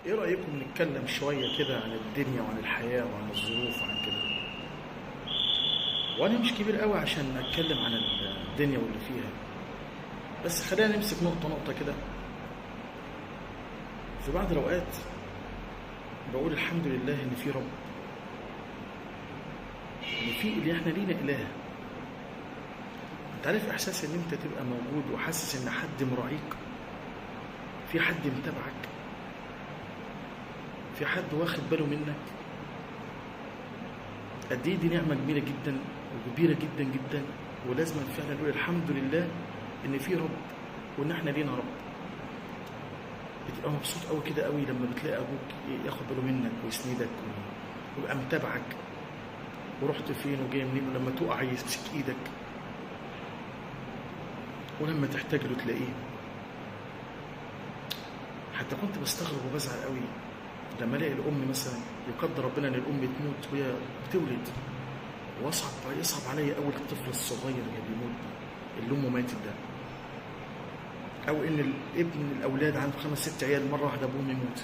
ايه رأيكم نتكلم شوية كده عن الدنيا وعن الحياة وعن الظروف وعن كده. وانا مش كبير قوي عشان اتكلم عن الدنيا واللي فيها، بس خلينا نمسك نقطة نقطة كده. في بعض الأوقات بقول الحمد لله إن في رب، إن في اللي إحنا لينا إله. أنت عارف إحساس إن أنت تبقى موجود وحاسس إن حد مراعيك، في حد متابعك، في حد واخد باله منك. قد إيه دي نعمة جميلة جدا وكبيرة جدا جدا، ولازم فعلا نقول الحمد لله إن في رب وإن إحنا لينا رب. بتبقى مبسوط قوي كده قوي لما بتلاقي ابوك ياخد باله منك ويسندك ويبقى متابعك ورحت فين وجاي منين، ولما تقع يمسك ايدك، ولما تحتاج له تلاقيه. حتى كنت بستغرب وبزعل قوي لما الاقي الام مثلا يقدر ربنا ان الام تموت وهي بتولد، يصعب عليا قوي الطفل الصغير اللي بيموت اللي امه ماتت ده، او ان الابن الاولاد عنده 5 6 عيال مره واحده ابوهم يموت.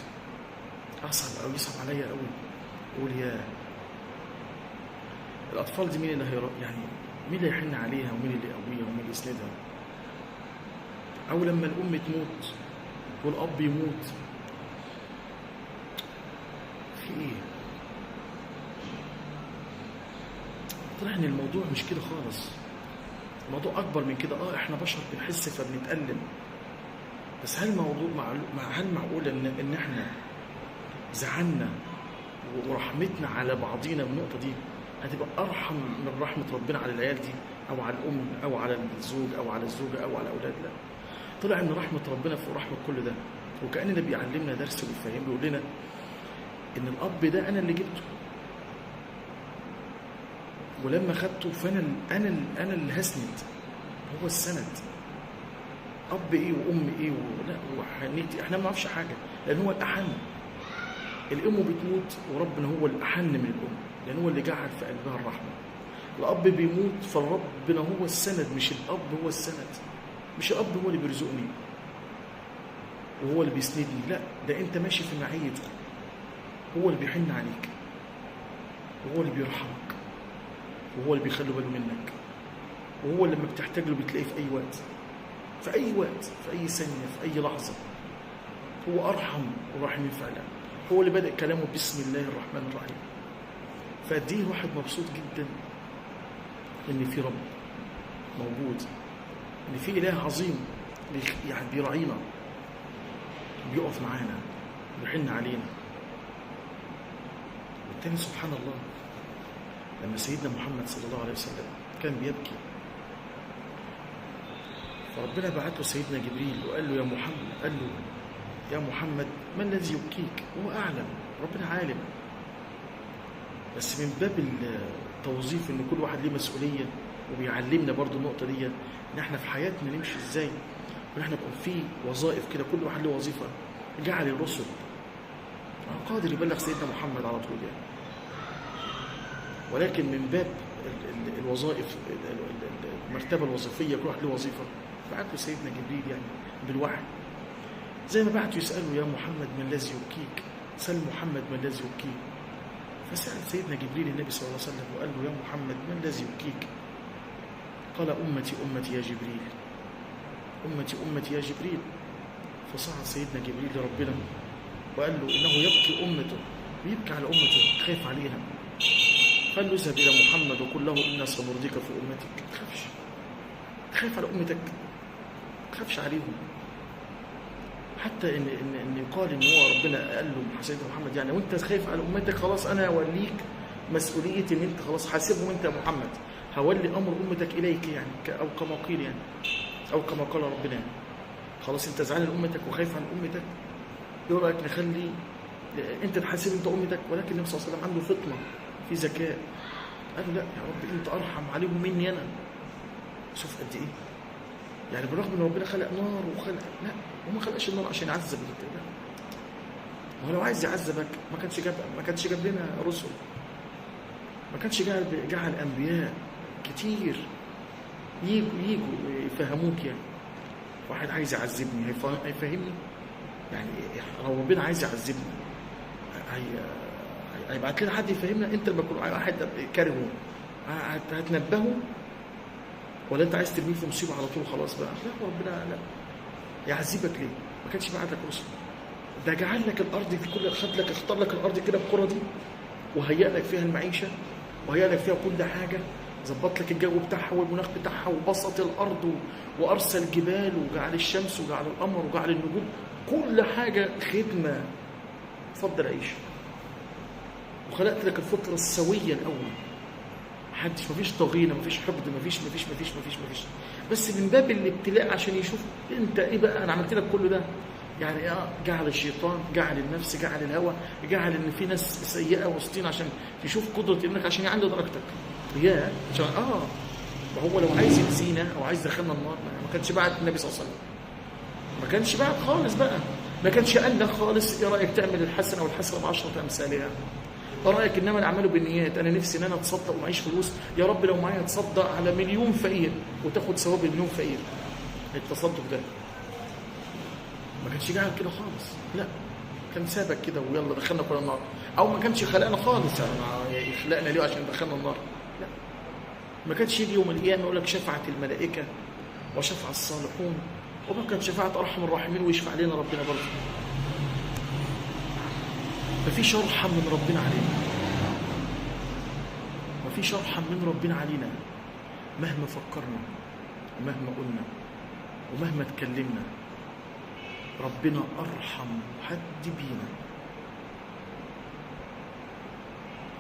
اصعب او يصعب عليا قوي، اقول يا الاطفال دي مين اللي يعني مين اللي يحن عليها ومين اللي يقويها ومين اللي يسندها. او لما الام تموت والاب يموت، في ايه؟ طلع ان الموضوع مش كده خالص، الموضوع اكبر من كده. احنا بشر بنحس فبنتألم، بس هل معقول ان احنا زعلنا ورحمتنا على بعضينا من النقطه دي هتبقى ارحم من رحمه ربنا على العيال دي او على الام او على الزوج او على الزوجه او على الاولاد؟ لا، طلع ان رحمه ربنا فوق رحمه كل ده. وكأننا بيعلمنا درس وبيفهم، بيقول لنا ان الاب ده انا اللي جبته، ولما خدته فانا انا اللي هسند، هو السند. اب ايه وام ايه لا وحنيتي، احنا ما نعرفش حاجه، لان هو الاحن. الام بتموت وربنا هو الاحن من الام، لان هو اللي جعل في قلبها الرحمه. الاب بيموت فربنا هو السند، مش الاب هو السند، مش الاب هو اللي بيرزقني وهو اللي بيسندني، لا، ده انت ماشي في معيته، هو اللي بيحن عليك وهو اللي بيرحمك وهو اللي بيخلي باله منك، وهو لما بتحتاج له بتلاقيه في اي وقت، في اي وقت، في اي ثانيه، في اي لحظه. هو ارحم ورحيم فعلا، هو اللي بدأ كلامه بسم الله الرحمن الرحيم. فدي واحد مبسوط جدا ان في رب موجود، ان في اله عظيم يعني بيراعينا، بيقف معانا، بيحن علينا. والتاني سبحان الله لما سيدنا محمد صلى الله عليه وسلم كان بيبكي، فربنا بعت له سيدنا جبريل وقال له يا محمد، قال له يا محمد ما الذي يبكيك؟ هو أعلم، ربنا عالم، بس من باب التوظيف ان كل واحد ليه مسؤولية، وبيعلمنا برضو النقطة دي ان احنا في حياتنا نمشي ازاي، وان احنا يكون في وظائف كده، كل واحد له وظيفة. جعل الرسل قادر يبلغ سيدنا محمد على طول يعني، ولكن من باب الوظائف، المرتبة الوظيفية، كل واحد له وظيفة، بعت له سيدنا جبريل يعني بالوحي، زي ما بعته يسأله يا محمد ما الذي يبكيك؟ سأل محمد ما الذي يبكيك؟ فسأل سيدنا جبريل النبي صلى الله عليه وسلم وقال له يا محمد ما الذي يبكيك؟ قال أمتي أمتي يا جبريل، أمتي أمتي يا جبريل. فصعد سيدنا جبريل لربنا وقال له إنه يبكي أمته، ويبكي على أمته، خايف عليها. قال له اذهب إلى محمد وقل له إنا سنرضيك في أمتك. ما تخافش، تخاف على أمتك، ما تخافش عليهم. حتى ان يقال ان هو ربنا قال له سيدنا محمد يعني وانت خايف على امتك، خلاص انا هوليك مسؤوليه ان انت خلاص حاسبهم انت يا محمد، هولي امر امتك اليك يعني، او كما قيل يعني، او كما قال ربنا يعني. خلاص انت زعلان امتك وخايف عن امتك، ايه رايك نخلي انت تحاسب انت امتك؟ ولكن النبي صلى الله عليه وسلم عنده فطنه، في ذكاء، قال له لا يا رب انت ارحم عليهم مني انا. شوف قد ايه يعني، بالرغم ان ربنا خلق نار وخلق، لا وما خلقش النار عشان يعذب لا، وهو لو عايز يعذبك ما كانش جاب لنا رسل، ما كانش جعل انبياء كتير يجوا يفهموك يعني. واحد عايز يعذبني هيفهمني؟ يعني لو ربنا عايز يعذبنا هيبعت لنا حد يفهمنا؟ انت لما يكون واحد كارهه هتنبهه، ولا انت عايز ترميه في مصيبه على طول خلاص بقى؟ لا، ربنا لا يعذبك ليه؟ ما كانش بعت لك رسل، ده جعل لك الارض دي كلها، اختار لك الارض كده بالقرى دي، وهيأ لك فيها المعيشه، وهيأ لك فيها كل حاجه، ظبط لك الجو بتاعها والمناخ بتاعها، وبسط الارض وارسل الجبال، وجعل الشمس وجعل القمر وجعل النجوم، كل حاجه خدمه. اتفضل عيش. وخلقت لك الفطره السويه الاول، محدش، مفيش طغينه، مفيش حقد، مفيش بس من باب الابتلاء عشان يشوف انت ايه بقى. انا عملت لك كل ده يعني جعل الشيطان، جعل النفس، جعل الهوى، جعل ان في ناس سيئه وسطين عشان تشوف قدره ابنك، عشان يعلي درجتك. عشان هو لو عايز يأذينا او عايز يدخلنا النار ما كانش بعت النبي صلى الله عليه وسلم، ما كانش بعت خالص بقى، ما كانش قال لك خالص ايه رايك تعمل الحسنه والحسنه ب10 امثالها، ايه رايك انما الاعمال بالنيات، انا نفسي ان انا اتصدق ومعيش فلوس، يا رب لو معايا اتصدق على 1,000,000 فقير وتاخد ثواب 1,000,000 فقير. التصدق ده ما كانش جاي كده خالص، لا، كان سابك كده ويلا دخلنا كل النار، او ما كانش خلقنا خالص يعني يخلقنا ليه عشان دخلنا النار؟ لا، ما كانش يجي يوم القيامه يقول لك شفعت الملائكه وشفع الصالحون، وما كانت شفاعه ارحم الراحمين ويشفع علينا ربنا برضه. مفيش ارحم من ربنا علينا، مفيش ارحم من ربنا علينا، مهما فكرنا ومهما قلنا ومهما اتكلمنا، ربنا ارحم حد بينا.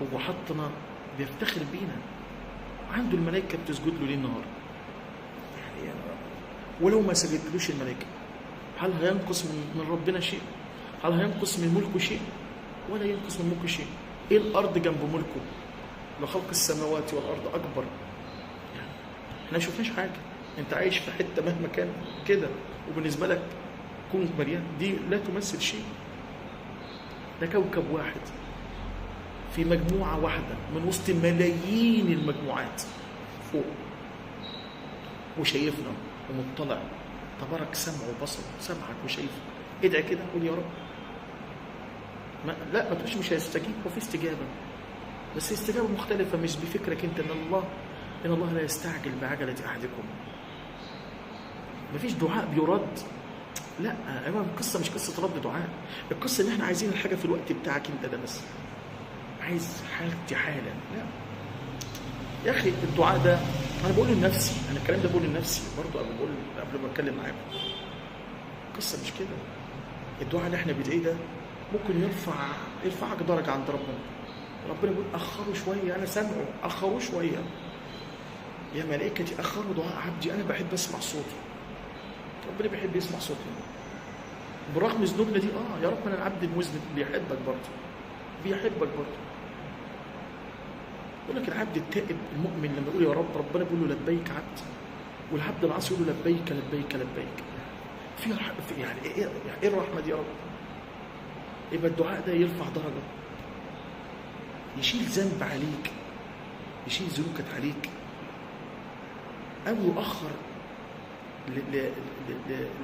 هو حطنا بيفتخر بينا، عنده الملائكه بتسجد له ليل نهار، يعني ولو ما سجدتلوش الملائكه هل هينقص من ربنا شيء؟ هل هينقص من ملكه شيء؟ ولا ينقص من ملكه شيء. ايه الارض جنب ملكه؟ لخلق السماوات والارض اكبر. يعني احنا ما شفناش حاجه، انت عايش في حته مهما كان كده، وبالنسبه لك كون مليان دي لا تمثل شيء. ده كوكب واحد في مجموعه واحده من وسط ملايين المجموعات فوق، وشايفنا ومطلع. تبارك سمع وبصر، سمعك وشايفك. ادعي كده، قول يا رب. لا ما تقولش مش هيستجيب، هو في استجابه، بس استجابه مختلفه، مش بفكرك انت ان الله لا يستعجل بعجله احدكم. مفيش دعاء بيرد، لا، القصه مش قصه رد دعاء، القصه ان احنا عايزين الحاجه في الوقت بتاعك انت ده بس، عايز حالتي حالا. لا يا اخي، الدعاء ده انا بقوله لنفسي، انا الكلام ده بقوله لنفسي برضه قبل ما اتكلم معاكم. القصه مش كده. الدعاء اللي احنا بندعيه ده ممكن يرفعك درجه عند ربنا. ربنا بيقول اخروا شويه، انا سامعه، اخروا شويه. يا ملائكتي اخروا دعاء عبدي، انا بحب اسمع صوته. ربنا بيحب يسمع صوتنا برغم ذنوبنا دي. يا رب انا العبد المذنب بيحبك برضه. يقول لك العبد التائب المؤمن لما يقول يا رب، ربنا بيقول له لبيك عبد، والعبد العاصي يقول له لبيك لبيك لبيك. في يعني ايه الرحمه دي يا رب؟ يبقى الدعاء ده يرفع درجه، يشيل ذنب عليك، يشيل ذنوبك عليك، او يؤخر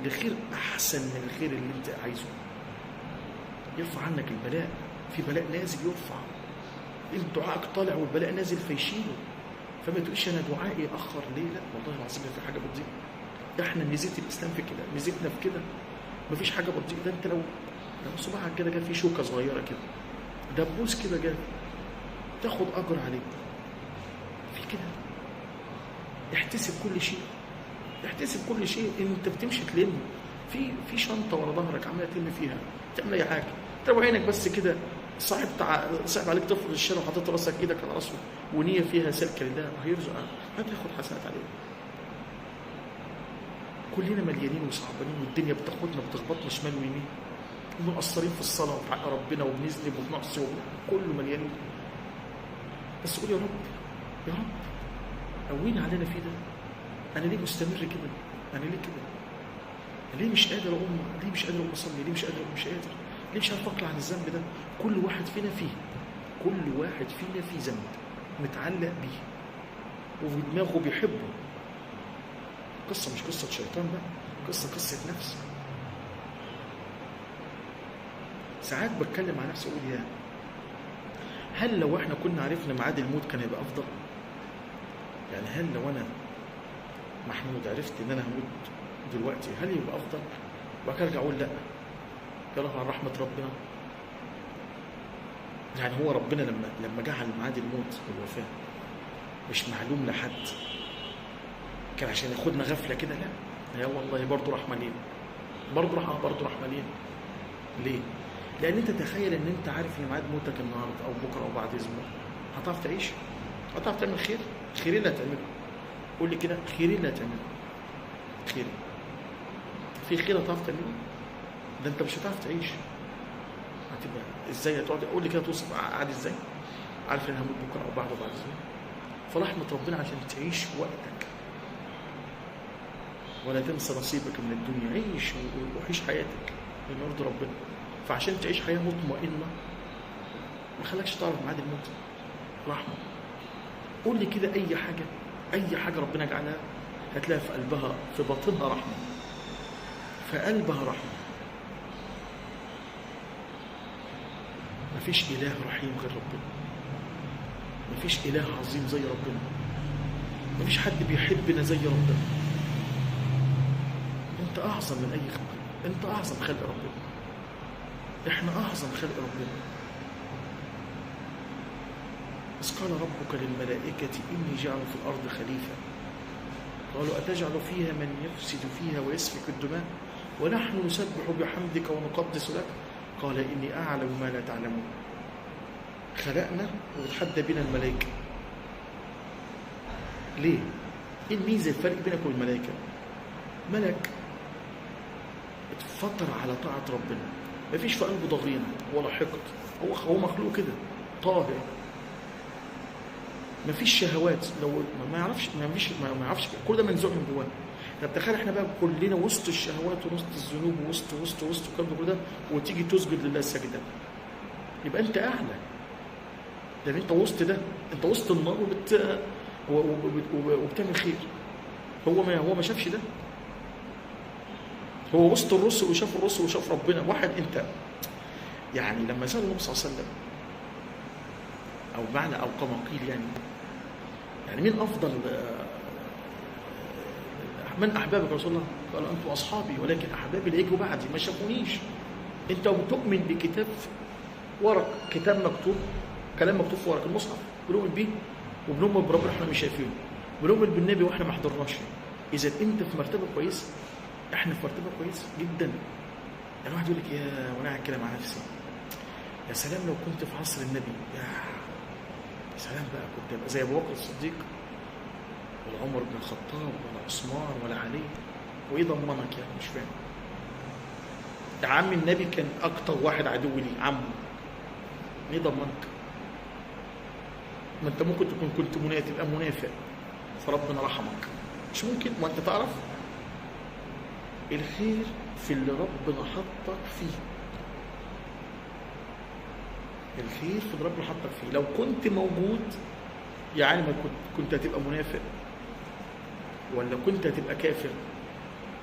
لخير احسن من الخير اللي انت عايزه. يرفع عنك البلاء، في بلاء نازل يرفع، دعائك طالع والبلاء نازل فيشيله. فما تقولش انا دعائي اخر ليه، لا والله العظيم في حاجه بتضيع. احنا ميزه الاسلام في كده، ميزتنا في كده، مفيش حاجه بتضيع. ده انت لو صباعك كده جه فيه شوكه صغيره كده، دبوس كده جه، تاخد اجر عليه. في كده احتسب كل شيء. انت بتمشي تلم في شنطه ورا ظهرك عماله تلم فيها، تعمل اي حاجه، تروح عينك بس كده، صعب عليك تفرض الشارع وحطيت راسك ايدك على راسه ونيه فيها سلك لله، هيرزقك، هتاخد حسنات عليه. كلنا مليانين وصعبانين، والدنيا بتاخدنا بتخبطنا شمال ويمين، ومقصرين في الصلاه وفي حق ربنا، وبنذنب وبنعصي، كله مليانين. بس قول يا رب قوينا علينا في ده. انا ليه مستمر كده؟ انا ليه كده؟ ليه مش قادر اقوم؟ ليه مش قادر اصلي؟ ليه مش قادر؟ ليه مش عارف اطلع عن الذنب ده؟ كل واحد فينا فيه ذنب متعلق بيه وفي دماغه بيحبه. قصه مش قصه شيطان بقى، قصه نفس. ساعات بتكلم مع نفسي اقول يا هل لو احنا كنا عرفنا ميعاد الموت كان هيبقى افضل؟ يعني هل لو انا محمود عرفت ان انا هموت دلوقتي هل يبقى افضل؟ وبعد ارجع اقول لا، يا رب على رحمه ربنا. يعني هو ربنا لما جعل ميعاد الموت والوفاه مش معلوم لحد كان عشان ياخدنا غفله كده؟ لا، يا والله برضه رحمه لينا، برضه رحمه لينا. ليه؟ لان انت تخيل ان انت عارف ان ميعاد موتك النهارده او بكره او بعد اسبوع، هتعرف تعيش؟ هتعرف تعمل خير؟ خير اللي هتعمله، قول لي كده، خير اللي هتعمله، خير في خير هتعرف تعمله؟ ده انت مش هتعرف تعيش. هتبقى ازاي؟ هتقعد قول لي كده توصف قاعد ازاي؟ عارف ان هموت بكره او بعده بعد اسبوع. فرحمه ربنا عشان تعيش وقتك ولا تنسى نصيبك من الدنيا، عيش وعيش حياتك بما يرضي ربنا. فعشان تعيش حياه مطمئنه ما خلاكش تعرف ميعاد الموت، رحمه. قول لي كده اي حاجه ربنا جعلها هتلاقي في قلبها في باطنها رحمه، في قلبها رحمه. مفيش اله رحيم غير ربنا، مفيش اله عظيم زي ربنا، مفيش حد بيحبنا زي ربنا. انت اعظم من اي خلق، انت اعظم خلق ربنا، احنا اعظم خلق ربنا. إذ قال ربك للملائكة إني جاعل في الأرض خليفة قالوا أتجعل فيها من يفسد فيها ويسفك الدماء ونحن نسبح بحمدك ونقدس لك قال إني أعلم ما لا تعلمون. خلقنا وتحدى بنا الملائكة. ليه؟ إيه الميزة الفرق بينك وبين الملائكة؟ ملك اتفطر على طاعة ربنا، مفيش في قلبه ضغينة ولا حقد، هو مخلوق كده طاهر، مفيش شهوات، لو ما يعرفش كل ده منزوع من جواه. طب تخيل احنا بقى كلنا وسط الشهوات ووسط الذنوب ووسط كل ده وتيجي تسجد لله السجده، يبقى انت اعلى. ده انت وسط ده، انت وسط النار وبتعمل خير. هو ما شافش ده، هو وسط الرسل وشاف الرسل وشاف ربنا. واحد انت يعني لما سأل النبي صلى الله عليه وسلم او معنى او كما قيل يعني مين افضل من احبابك رسول الله؟ قال انتم اصحابي ولكن احبابي اللي يجوا بعدي ما شافونيش. انت بتؤمن بكتاب ورق، كتاب مكتوب، كلام مكتوب في ورق المصحف بنؤمن بيه وبنؤمن بربنا احنا مش شايفينه، بنؤمن بالنبي واحنا ما حضرناش. اذا انت في مرتبه كويسه، احنا في مرتبه كويسه جدا. يعني واحد يقول لك يا وانا قاعد كده مع نفسي يا سلام لو كنت في عصر النبي، يا سلام بقى كنت ابقى زي ابو بكر الصديق ولا عمر بن الخطاب ولا عثمان ولا علي. وايه ضمنك يعني؟ مش فاهم. ده عم النبي كان اكتر واحد عدو لي، عمه. ايه ضمنك؟ ما انت ممكن تكون كنت تبقى منافق فربنا رحمك، مش ممكن. ما انت تعرف الخير في اللي ربنا حطك فيه، الخير في اللي ربنا حطك فيه. لو كنت موجود يعني ما كنت هتبقى منافق، ولا كنت هتبقى كافر،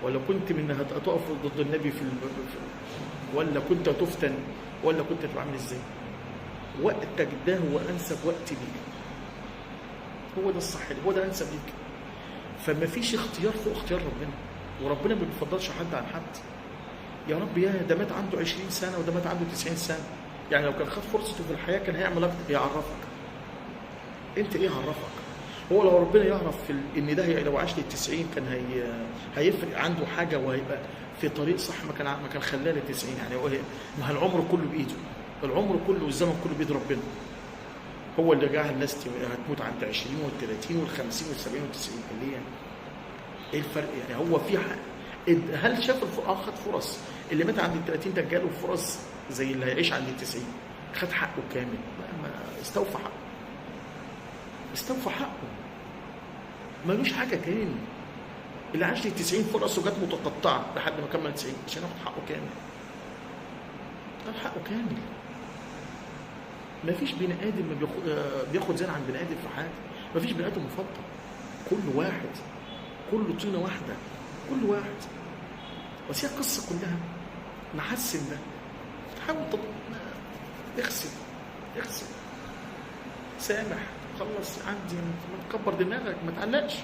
ولا كنت من هتقف ضد النبي ولا كنت هتفتن، ولا كنت هتبقى عامل ازاي. وقتك ده هو انسب وقت ليك، هو ده الصح، هو ده انسب ليك. فما فيش اختيار فوق اختيار ربنا، وربنا ما بيفضلش حد عن حد. يا رب يا ده مات عنده 20 سنه وده مات عنده 90 سنه، يعني لو كان خد فرصته في الحياه كان هيعمل اكتر. يعرفك انت ايه؟ عرفك. هو لو ربنا يعرف ان ده لو عاش لل90 كان هيفرق عنده حاجه وهيبقى في طريق صح، ما كان خلاه لل90. يعني ما العمر كله بايده، العمر كله والزمن كله بايد ربنا. هو اللي جعل الناس هتموت عند 20 وال30 وال50 وال70 وال90. اللي هي ايه الفرق يعني؟ هو في هل شاف خد فرص؟ اللي مات عند ال30 ده جاله فرص زي اللي هيعيش عند ال90، خد حقه كامل، ما استوفى حقه، استوفى حقه، ملوش حاجه تاني. اللي عاش لل90 فرص وجات متقطعه لحد ما كمل 90 عشان ياخد حقه كامل، خد حقه كامل. مفيش بني ادم بياخد زين عن بني ادم في حاجه، مفيش بني ادم مفضل، كل واحد كله طينه واحده، كل واحد. بس هي القصه كلها نحسن ده، حاول اغسل اغسل، سامح، خلص عندي، ما تكبر دماغك، ما تعلقش،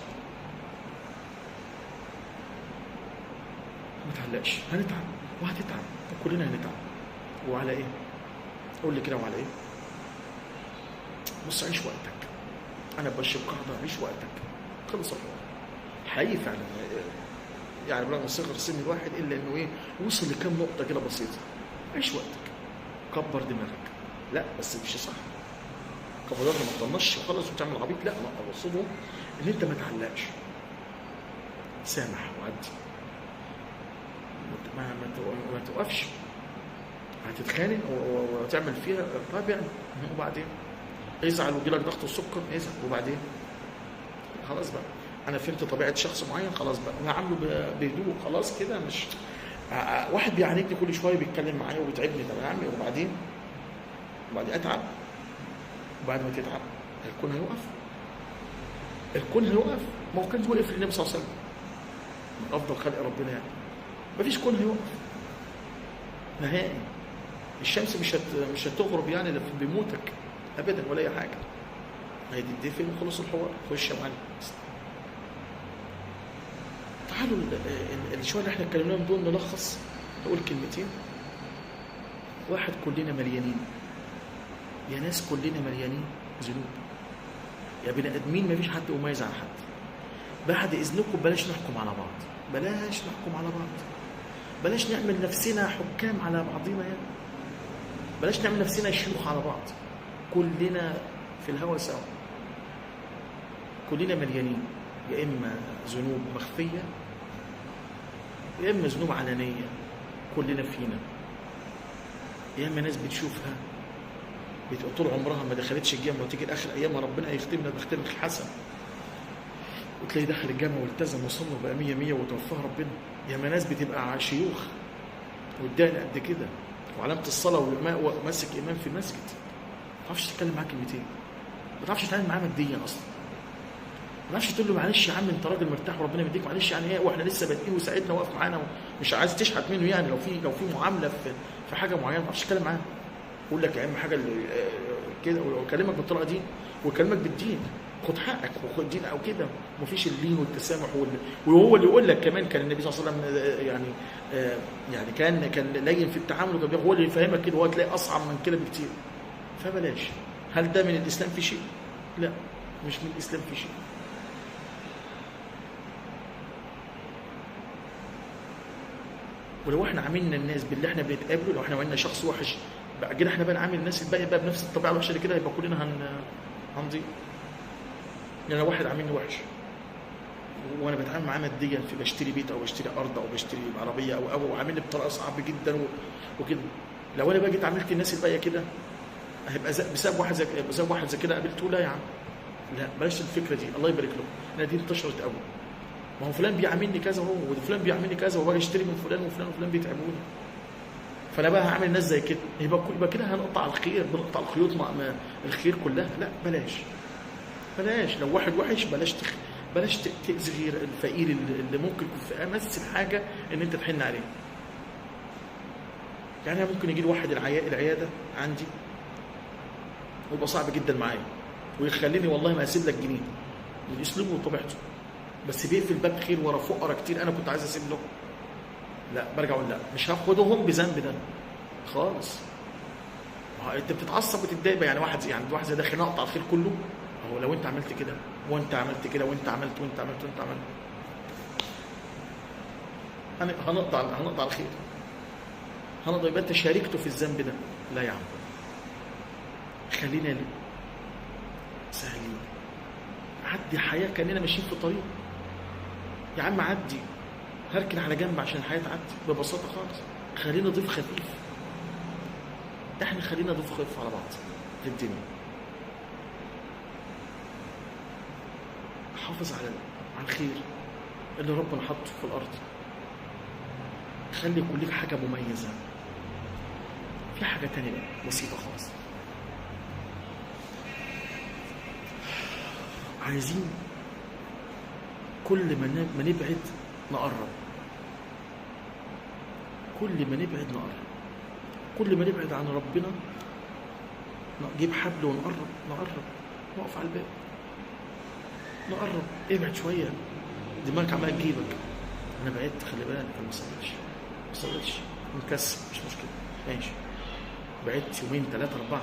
ما تعلقش. هنتعب وهتتعب وكلنا هنتعب. وعلى ايه؟ قول لي كده، وعلى ايه؟ بص، عيش وقتك. انا بمشي بقاعده، عيش وقتك، خلص الحوار. حقيقي فعلا يعني برغم صغر سن الواحد الا انه ايه، وصل لكام نقطه كده بسيطه. عيش وقتك، كبر دماغك، لا بس مش صح. كبر دماغك ما تطنش وخلص وتعمل عبيط، لا انا اقصده ان انت ما تعلقش، سامح وعدي، ما توقفش. هتتخانق وتعمل فيها طيب يعني، وبعدين ازعل ويجيلك ضغط السكر، ازعل وبعدين خلاص بقى. انا فهمت طبيعه شخص معين، خلاص بقى انا عامله بهدوء، خلاص كده. مش واحد بيعاندني كل شويه بيتكلم معايا وبيتعبني، طب اعمل وبعدين اتعب. وبعد ما تتعب الكون هيوقف، الكون هيوقف. ما هو كان وقف للنبي صلى الله عليه وسلم، من افضل خلق ربنا يعني. مفيش كون هيوقف نهائي. الشمس مش هتغرب يعني بموتك ابدا ولا اي حاجه. هي تدفن وخلص الحوار، خش يا معلم. تعالوا الشويه اللي احنا اتكلمناهم دول نلخص، نقول كلمتين. واحد، كلنا مليانين يا ناس، كلنا مليانين ذنوب يا بني ادمين، مفيش حد مميز عن حد. بعد اذنكم بلاش نحكم على بعض، بلاش نحكم على بعض، بلاش نعمل نفسنا حكام على بعضينا يعني، بلاش نعمل نفسنا شيوخ على بعض. كلنا في الهوى سوا، كلنا مليانين، يا اما ذنوب مخفيه يا اما ذنوب علنيه، كلنا فينا. يا اما ناس بتشوفها بتبقى طول عمرها ما دخلتش الجامعه، وتيجي اخر ايامها ربنا يختمنا بختم حسن، وتلاقي دخل الجامعه والتزم وصلنا بقى 100 100 وتوفاها ربنا. يا اما ناس بتبقى شيوخ والدقن قد كده وعلامه الصلاه وماسك امام في المسجد، ما تعرفش تتكلم معاه كلمتين، ما تعرفش تتعامل معاه ماديا اصلا، ما تعرفش تقول له معلش يا عم انت راجل مرتاح وربنا يديك، معلش يعني ايه، واحنا لسه بادئين وساعدنا واقف معانا ومش عايز تشحت منه يعني. لو في معامله في حاجه معينه ما تعرفش تتكلم معاه، يقول لك يا عم حاجه كده ويكلمك بالطريقه دي ويكلمك بالدين، خد حقك وخد دين او كده. مفيش اللين والتسامح وهو اللي يقول لك كمان. كان النبي صلى الله عليه وسلم يعني كان لين في التعامل، هو اللي يفهمك كده، وهو تلاقي اصعب من كده بكتير. فبلاش. هل ده من الاسلام في شيء؟ لا، مش من الاسلام في شيء. ولو احنا عاملنا الناس باللي احنا بنتقابله، لو احنا عملنا شخص وحش بقى كده، احنا بقى نعامل الناس الباقيه بقى بنفس الطبيعه الوحشه اللي كده، يبقى كلنا هنضيع. يعني لو واحد عاملني وحش وانا بتعامل معاه ماديا، في بشتري بيت او بشتري ارض او بشتري عربيه او عاملني بطريقه صعبه جدا وكده، لو انا بقى جيت عملت الناس الباقيه كده، هيبقى بسبب واحد زي كده قابلته؟ لا يا عم، لا بلاش الفكره دي، الله يبارك له. انا دي انتشرت قوي، ما هو فلان بيعاملني كذا وفلان بيعاملني كذا، وباجي اشتري من فلان وفلان بيتعبوني، فانا بقى هعمل ناس زي كده، يبقى كده هنقطع الخير، بنقطع الخيوط مع الخير كلها. لا بلاش. لو واحد وحش بلاش تأذي غير الفقير اللي ممكن في امس الحاجه ان انت تحن عليه. يعني ممكن يجي لي واحد العياده عندي ويبقى صعب جدا معايا، ويخليني والله ما اسيب لك جنيه من اسلوبه وطبيعته، بس بيقفل باب خير ورا فقراء كتير انا كنت عايز اسيب له. لا، برجع اقول لا، مش هاخدهم بذنب ده خالص. انت بتتعصب وتتضايق يعني، واحد زي ده خلينا نقطع الخير كله. هو لو انت عملت كده وانت عملت كده وانت عملت هنقطع الخير، يبقى انت شاركته في الذنب ده. لا يا عم، خلينا سهلين، عدي حياه كاننا ماشيين في طريق. يا عم عدي، هركن على جنب عشان الحياه تعدي ببساطه خالص. خلينا ضيف خفيف، احنا خلينا ضيف خفيف على بعض في الدنيا. حافظ على الخير اللي ربنا حطه في الارض، خلي يكون لك حاجه مميزه. في حاجه تانية بقى بسيطه خالص، عايزين كل ما نبعد نقرب، كل ما نبعد نقرب. كل ما نبعد عن ربنا نجيب حبل ونقرب، نقف على الباب، نقرب، ابعد شويه، دماغك عماله تجيبك. انا بعدت، خلي بالك، انا ما صليتش، مكسل، مش مشكله، ماشي. بعدت يومين 3 4،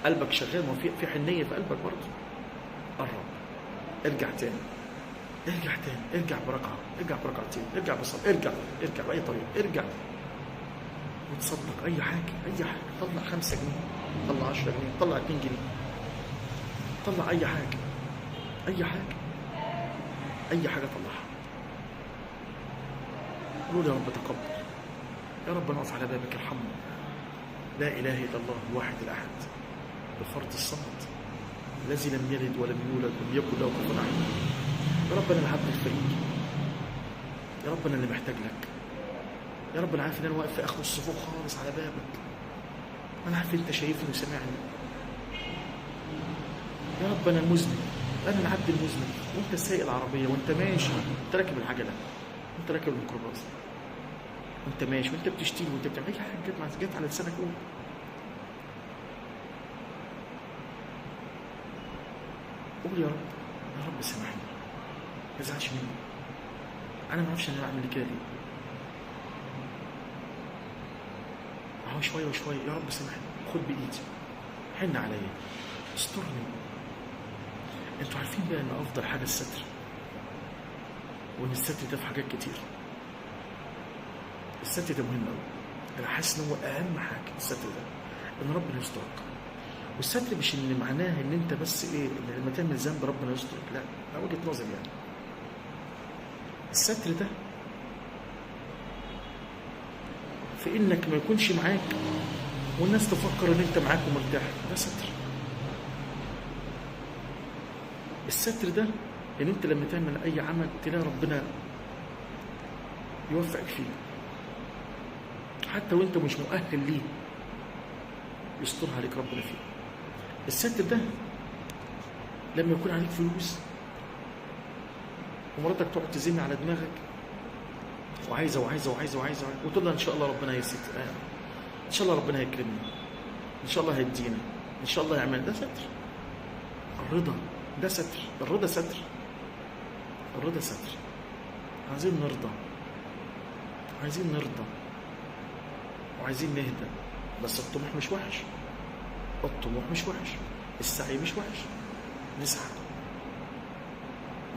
قلبك شغال، ما في حنيه في قلبك برضه. قرب، ارجع تاني، ارجع بركعه، ارجع بركعتين، ارجع بصلاه، ارجع باي طريقه، ارجع وتصدق اي حاجه. طلع 5 جنيه، طلع 10 جنيه، طلع 2 جنيه، طلع اي حاجه طلعها. قول يا رب تقبل، يا رب نقف على بابك ارحمنا. لا اله الا الله الواحد الاحد الفرد الصمد الذي لم يلد ولم يولد ولم يكن له كفوا احد. يا رب انا العبد الفقير، يا رب انا اللي محتاج لك، يا رب انا عارف ان انا واقف في اخر الصفوف خالص على بابك، انا عارف انت شايفني وسامعني. يا رب انا المذنب، انا العبد المذنب، وانت سايق العربيه وانت ماشي، انت راكب العجله، انت راكب الميكروباص، وانت ماشي وانت بتشتري وانت بتعمل اي حاجه جت على لسانك، قول يا رب سامحني، ما تزعلش مني، انا ما اعرفش انا بعمل كده ليه. اهو شويه وشويه، يا رب سامحني، خد بايدي، حن عليا، استرني. انتوا عارفين بقى ان افضل حاجه الستر، وان الستر ده في حاجات كتير. الستر ده مهم قوي، انا حاسس ان هو اهم حاجه الستر ده، ان ربنا يسترك. والستر مش ان معناه ان انت بس ايه، ان لما تعمل ذنب ربنا يسترك، لا، ده وجهه نظري يعني. الستر ده في انك ما يكونش معاك والناس تفكر ان انت معاك ومرتاح، ده ستر. الستر ده ان انت لما تعمل اي عمل تلاقي ربنا يوفقك فيه، حتى وانت مش مؤهل ليه يسترها عليك ربنا فيه. الستر ده لما يكون عليك فلوس ومراتك تقعد تزن على دماغك وعايزه وتقول لها ان شاء الله ربنا يستر، ان شاء الله ربنا هيكرمنا، ان شاء الله هيدينا، ان شاء الله يعمل، ده ستر. الرضا ده ستر، الرضا ستر. عايزين نرضى وعايزين نهدى، بس الطموح مش وحش، السعي مش وحش، نسعى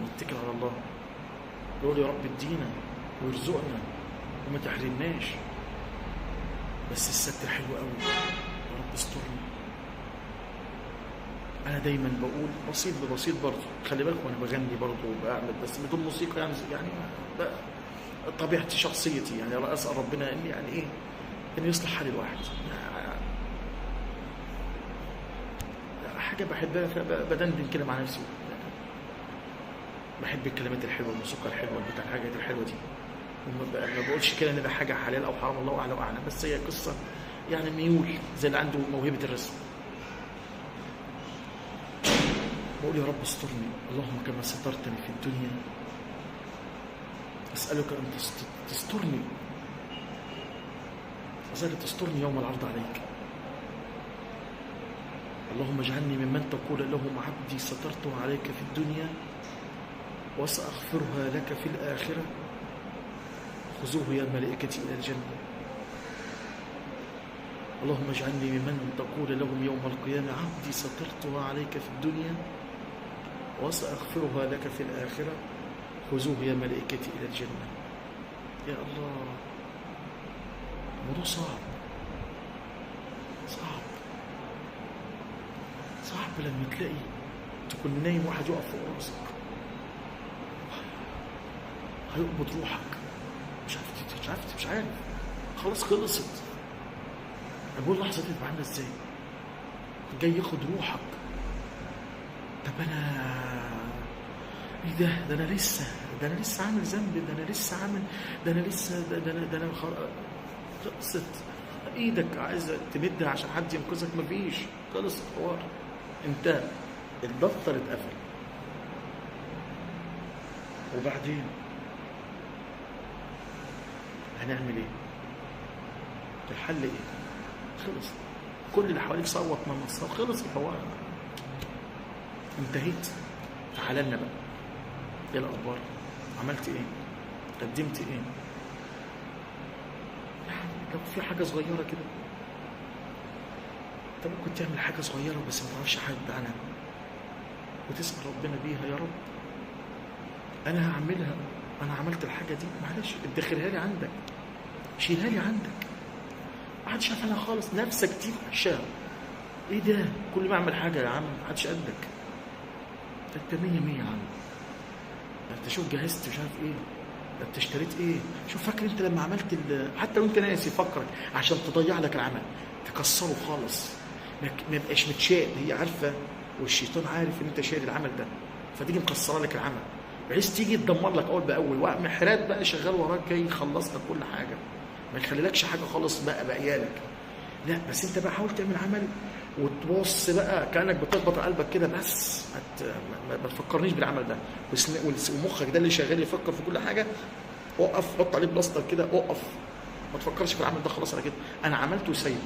ونتكل على الله، نقول يا رب ادينا ويرزقنا وما تحرمناش، بس الستر حلو قوي، يا رب استرني. انا دايما بقول بسيط ببسيط برضه، خلي بالك وانا بغني برضه وبعمل، بس بدون موسيقى يعني طبيعتي شخصيتي يعني، اسال ربنا ان يعني ايه، ان يصلح حال الواحد. حاجه بحبها فبدندن كده مع نفسي، بحب الكلمات الحلوه، الموسيقى الحلوه، بتاع الحاجات الحلوه دي. ما بقولش كده ان ده حاجه حلال او حرام، الله اعلى واعلم، بس هي قصه يعني ميول، زي اللي عنده موهبه الرسم. بقول يا رب استرني، اللهم كما سترتني في الدنيا اسالك ان تسترني، وذلك تسترني يوم العرض عليك. اللهم اجعلني ممن تقول لهم عبدي سترته عليك في الدنيا وسأغفرها لك في الآخرة، خذوه يا الملائكة إلى الجنة. اللهم اجعلني ممن تقول لهم يوم القيامة عبدي سترتها عليك في الدنيا وسأغفرها لك في الآخرة، خذوه يا الملائكة إلى الجنة. يا الله، الموضوع صعب لما تلاقي تكون نايم واحد يقف فوق راسك هيقبض روحك، مش عارف خلاص خلصت. اقول اللحظه دي تبقى عامله ازاي؟ جاي ياخد روحك، طب انا ايه ده انا لسه عامل ذنب، ده انا خلصت. ايدك عايزه تمدها عشان حد ينقذك، مفيش، خلص الحوار، انتهى، الدفتر اتقفل. وبعدين هنعمل ايه؟ الحل ايه؟ خلص. كل اللي حواليك صوت من الصوت، خلص الحوار، انتهيت. تعالى لنا بقى، ايه الاخبار؟ عملت ايه؟ قدمت ايه؟ يعني لو في حاجه صغيره كده، انت ممكن تعمل حاجه صغيره بس ما تعرفش حد عنها، وتسال ربنا بيها، يا رب انا هعملها، انا عملت الحاجه دي، معلش ادخرها لي عندك، شيلها لي عندك. ما حدش عارف عنها خالص، نفسك دي وحشه. ايه ده؟ كل ما اعمل حاجه يا عم ما حدش قدك، انت 100 100 يا عم. انت شوف جهزت مش عارف ايه، ده انت اشتريت ايه. شوف فاكر انت لما عملت حتى لو انت ناسي، فكرك عشان تضيع لك العمل، تكسره خالص، ما يبقاش متشال. هي عارفه والشيطان عارف ان انت شايل العمل ده، فتيجي مكسره لك العمل بحيث تيجي تدمر لك اول باول، ومحرات بقى شغال وراك جاي يخلص لك كل حاجه، ما يخليلكش حاجه خالص بقى باقيالك. لا بس انت بقى حاول تعمل عمل وتبص بقى كانك بتخبط قلبك كده، بس ما تفكرنيش بالعمل ده، ومخك ده اللي شغال يفكر في كل حاجه، وقف، حط عليه بلاستر كده، وقف، ما تفكرش في العمل ده، خلاص انا كده انا عملته وسيب.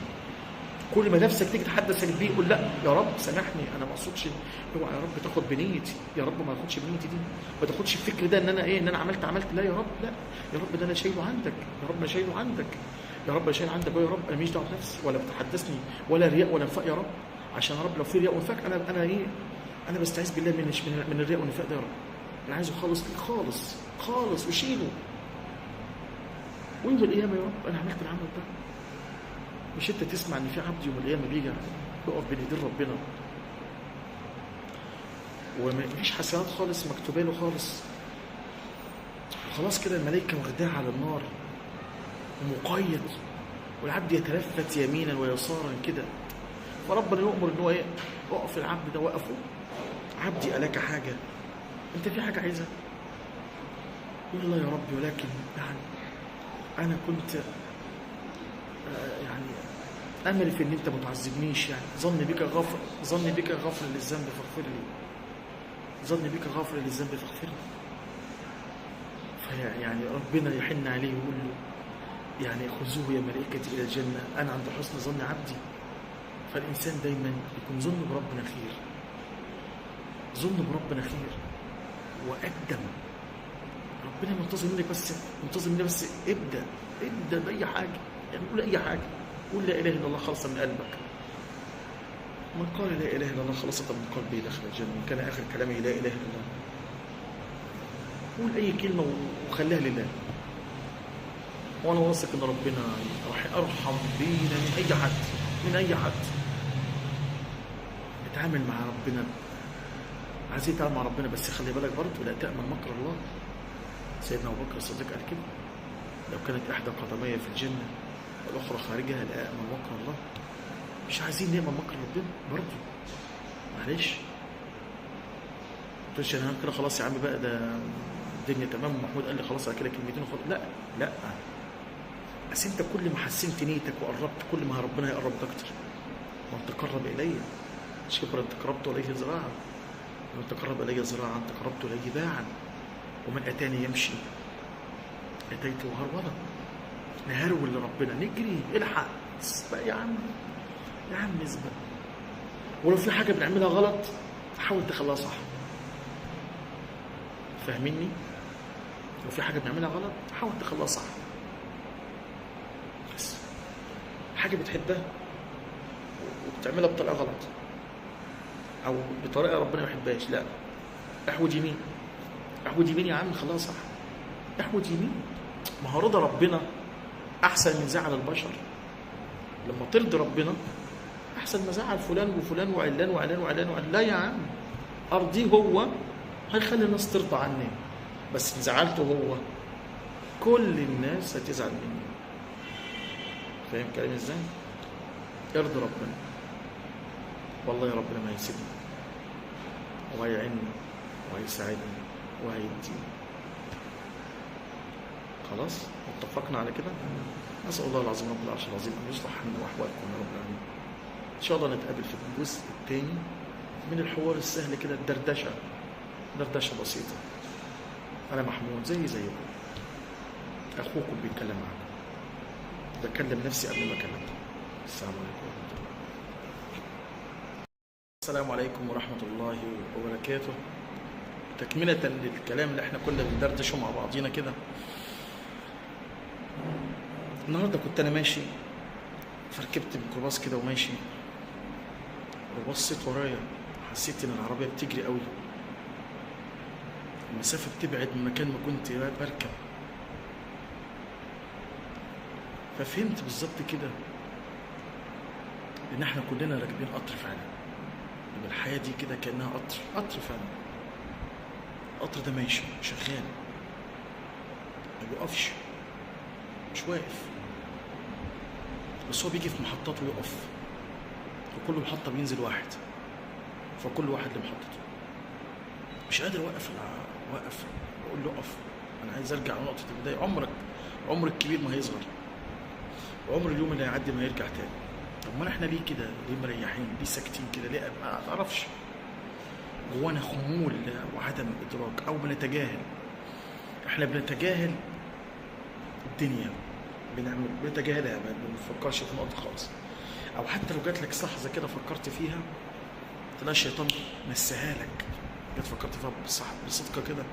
كل ما نفسك تيجي تحدث بيه قول لا يا رب سامحني، انا ما اقصدش، اوعى يا رب تاخد بنيتي، يا رب ما تاخدش بنيتي دي، ما تاخدش الفكر ده ان انا ايه، ان انا عملت، لا يا رب، لا يا رب ده انا شايله عندك، يا رب انا شايله عندك، يا رب انا شايل عندك، يا رب انا ماليش دعوه بنفسي ولا بتحدثني ولا رياء ولا نفاق يا رب، عشان يا رب لو في رياء ونفاق انا ايه، انا بستعيذ بالله من الرياء والنفاق ده يا رب، انا عايزه خالص ليك، خالص خالص، وشيله. ويوم القيامه يا رب انا عملت العمل ده. مش انت تسمع ان في عبد يوم القيامه بيجي يقف بين ايدين ربنا ومفيش حسنات خالص مكتوبه له خالص، خلاص كده الملائكه واخداها على النار ومقيد، والعبد يتلفت يمينا ويسارا كده، فربنا يؤمر ان هو ايه، وقف العبد ده، وقفه، عبدي الك حاجه، انت في حاجه عايزها؟ يقول لا يا ربي، ولكن يعني انا كنت يعني املي في ان انت ما تعذبنيش، يعني ظني بك غفر للذنب فاغفر لي، ظني بك غافر للذنب فاغفر لي. فيعني ربنا يحن عليه ويقول له يعني خذوه يا ملائكتي الى الجنه، انا عند حسن ظن عبدي. فالانسان دايما يكون ظنه بربنا خير، ظنه بربنا خير، وقدم ربنا منتظر منك بس ابدا باي حاجه، يعني قول اي حاجه، قول لا اله الا الله خالصه من قلبك. من قال لا اله الا الله خالصه من قلبه دخل الجنه، من كان اخر كلامه لا اله الا الله. قول اي كلمه وخليها لله، وانا واثق ان ربنا راح ارحم بينا من اي حد. اتعامل مع ربنا، عايز يتعامل مع ربنا بس خلي بالك برضه، لا تأمن مكر الله. سيدنا ابو بكر الصديق قال كده، لو كانت احدى قدمي في الجنه والاخرى خارجها لأأمن مكر الله. مش عايزين نأمن مكر ربنا برضه، معلش. تقولش انا كده خلاص يا عم بقى، ده الدنيا تمام، محمود قال لي خلاص على كده كلمتين وخلاص، لا بس انت كل ما حسنت نيتك وقربت، كل ما ربنا هيقربك اكتر. وان تقرب الي شبرا تقربت اليه ذراعا، ومن تقرب الي ذراعا تقربت اليه باعا، ومن اتاني يمشي اتيته هرولا. نهرول لربنا، نجري، الحق اسبق يا عم اسبق. ولو في حاجه بنعملها غلط حاول تخليها صح، فاهميني؟ لو في حاجه بنعملها غلط حاول تخليها صح. بس حاجه بتحبها وبتعملها بطريقه غلط او بطريقه ربنا ما يحبهاش، لا احود يمين يا عم، خليها صح، احود يمين. ما هو رضا ربنا احسن من زعل البشر. لما ترضي ربنا احسن ما زعل فلان وفلان وعلان وعلان. لا يا عم، ارضيه هو هيخلي الناس ترضى عني، بس ان زعلته هو كل الناس هتزعل مني. فاهم كلامي ازاي؟ ارضي ربنا، والله يا ربنا ما هيسيبني وهيعني وهيساعدني وهيديني. خلاص اتفقنا على كده. نسأل الله العظيم رب العرش العظيم ان يصلح حالنا واحوالكم يا رب العالمين. ان شاء الله نتقابل في الجزء الثاني من الحوار السهل كده، دردشه بسيطه. انا محمود زيكم، اخوكم بيتكلم معكم، بكلم نفسي قبل ما اكلمكم. السلام عليكم ورحمة الله. السلام عليكم ورحمة الله وبركاته. تكملة للكلام اللي احنا كنا بندردشه مع بعضينا كده. النهارده كنت انا ماشي، فركبت ميكروباص كده وماشي، وبصيت ورايا، حسيت ان العربية بتجري قوي، المسافة بتبعد من مكان ما كنت بركب. ففهمت بالظبط كده ان احنا كلنا راكبين قطر فعلا، ان الحياة دي كده كأنها قطر فعلا. القطر ده ماشي شغال، ما بيقفش، مش واقف، بس هو بيجي في محطات ويقف، وكل محطة بينزل واحد، فكل واحد لمحطته. مش قادر اوقف اقول له اقف، انا عايز ارجع لنقطة البداية. عمر الكبير ما هيصغر، وعمر اليوم اللي هيعدي ما هيرجع تاني. طب ما احنا ليه كده؟ ليه مريحين؟ ليه ساكتين كده؟ ليه؟ ما اعرفش. جوانا خمول وعدم ادراك، او بنتجاهل. احنا بنتجاهل الدنيا، بنتجاهلها، ما بنفكرش في نقطة خالص. او حتى لو جات لك لحظة كده فكرت فيها، تلاقي الشيطان نساها لك. جت فكرت فيها بصدق كده،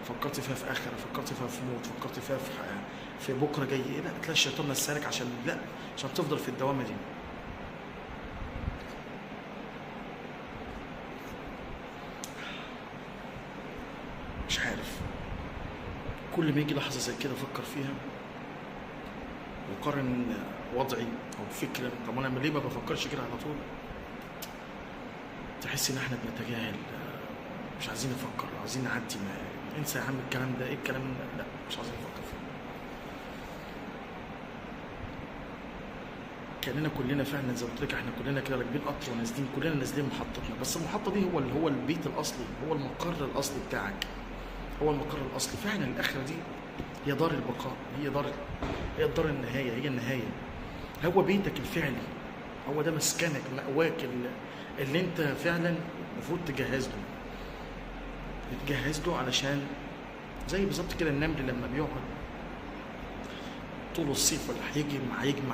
فكرت فيها في اخره، فكرت فيها في موت، فكرت فيها في بكره جاي ايه، لا تلاقي الشيطان نسالك عشان تفضل في الدوامه دي. مش عارف، كل ما يجي لحظه زي كده افكر فيها وقارن وضعي او فكره، طب انا ليه ما بفكرش كده على طول؟ تحس ان احنا بنتجاهل، مش عايزين نفكر، عايزين نعدي. انسى يا عم الكلام ده، ايه الكلام ده؟ لا مش عايزين نفكر فيه. كاننا كلنا فعلا زي ما قلت لك، احنا كلنا كده راكبين قطر ونازلين، كلنا نازلين محطتنا، بس المحطه دي هو البيت الاصلي، هو المقر الاصلي بتاعك، هو المقر الاصلي فعلا. الاخره دي هي دار البقاء، هي دار النهايه، هي النهايه، هو بيتك الفعلي، هو ده مسكنك، مأواك اللي انت فعلا المفروض تجهز له، علشان زي بالظبط كده النمل لما بيقعد طول الصيف ولا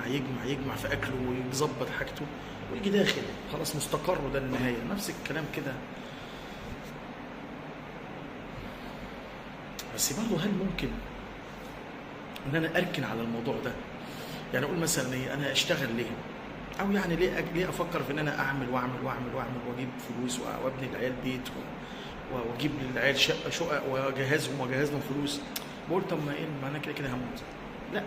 يجمع في اكله ويظبط حاجته، ويجي داخل خلاص مستقر، ده النهايه. نفس الكلام كده. بس برضه هل ممكن ان انا اركن على الموضوع ده؟ يعني اقول مثلا ايه، انا اشتغل ليه؟ او يعني ليه افكر في ان انا اعمل واجيب فلوس وابني العيال بيت واجيب للعيال شقق واجهز لهم فلوس. بقول طب ما ايه، ما انا كده هموت. لا،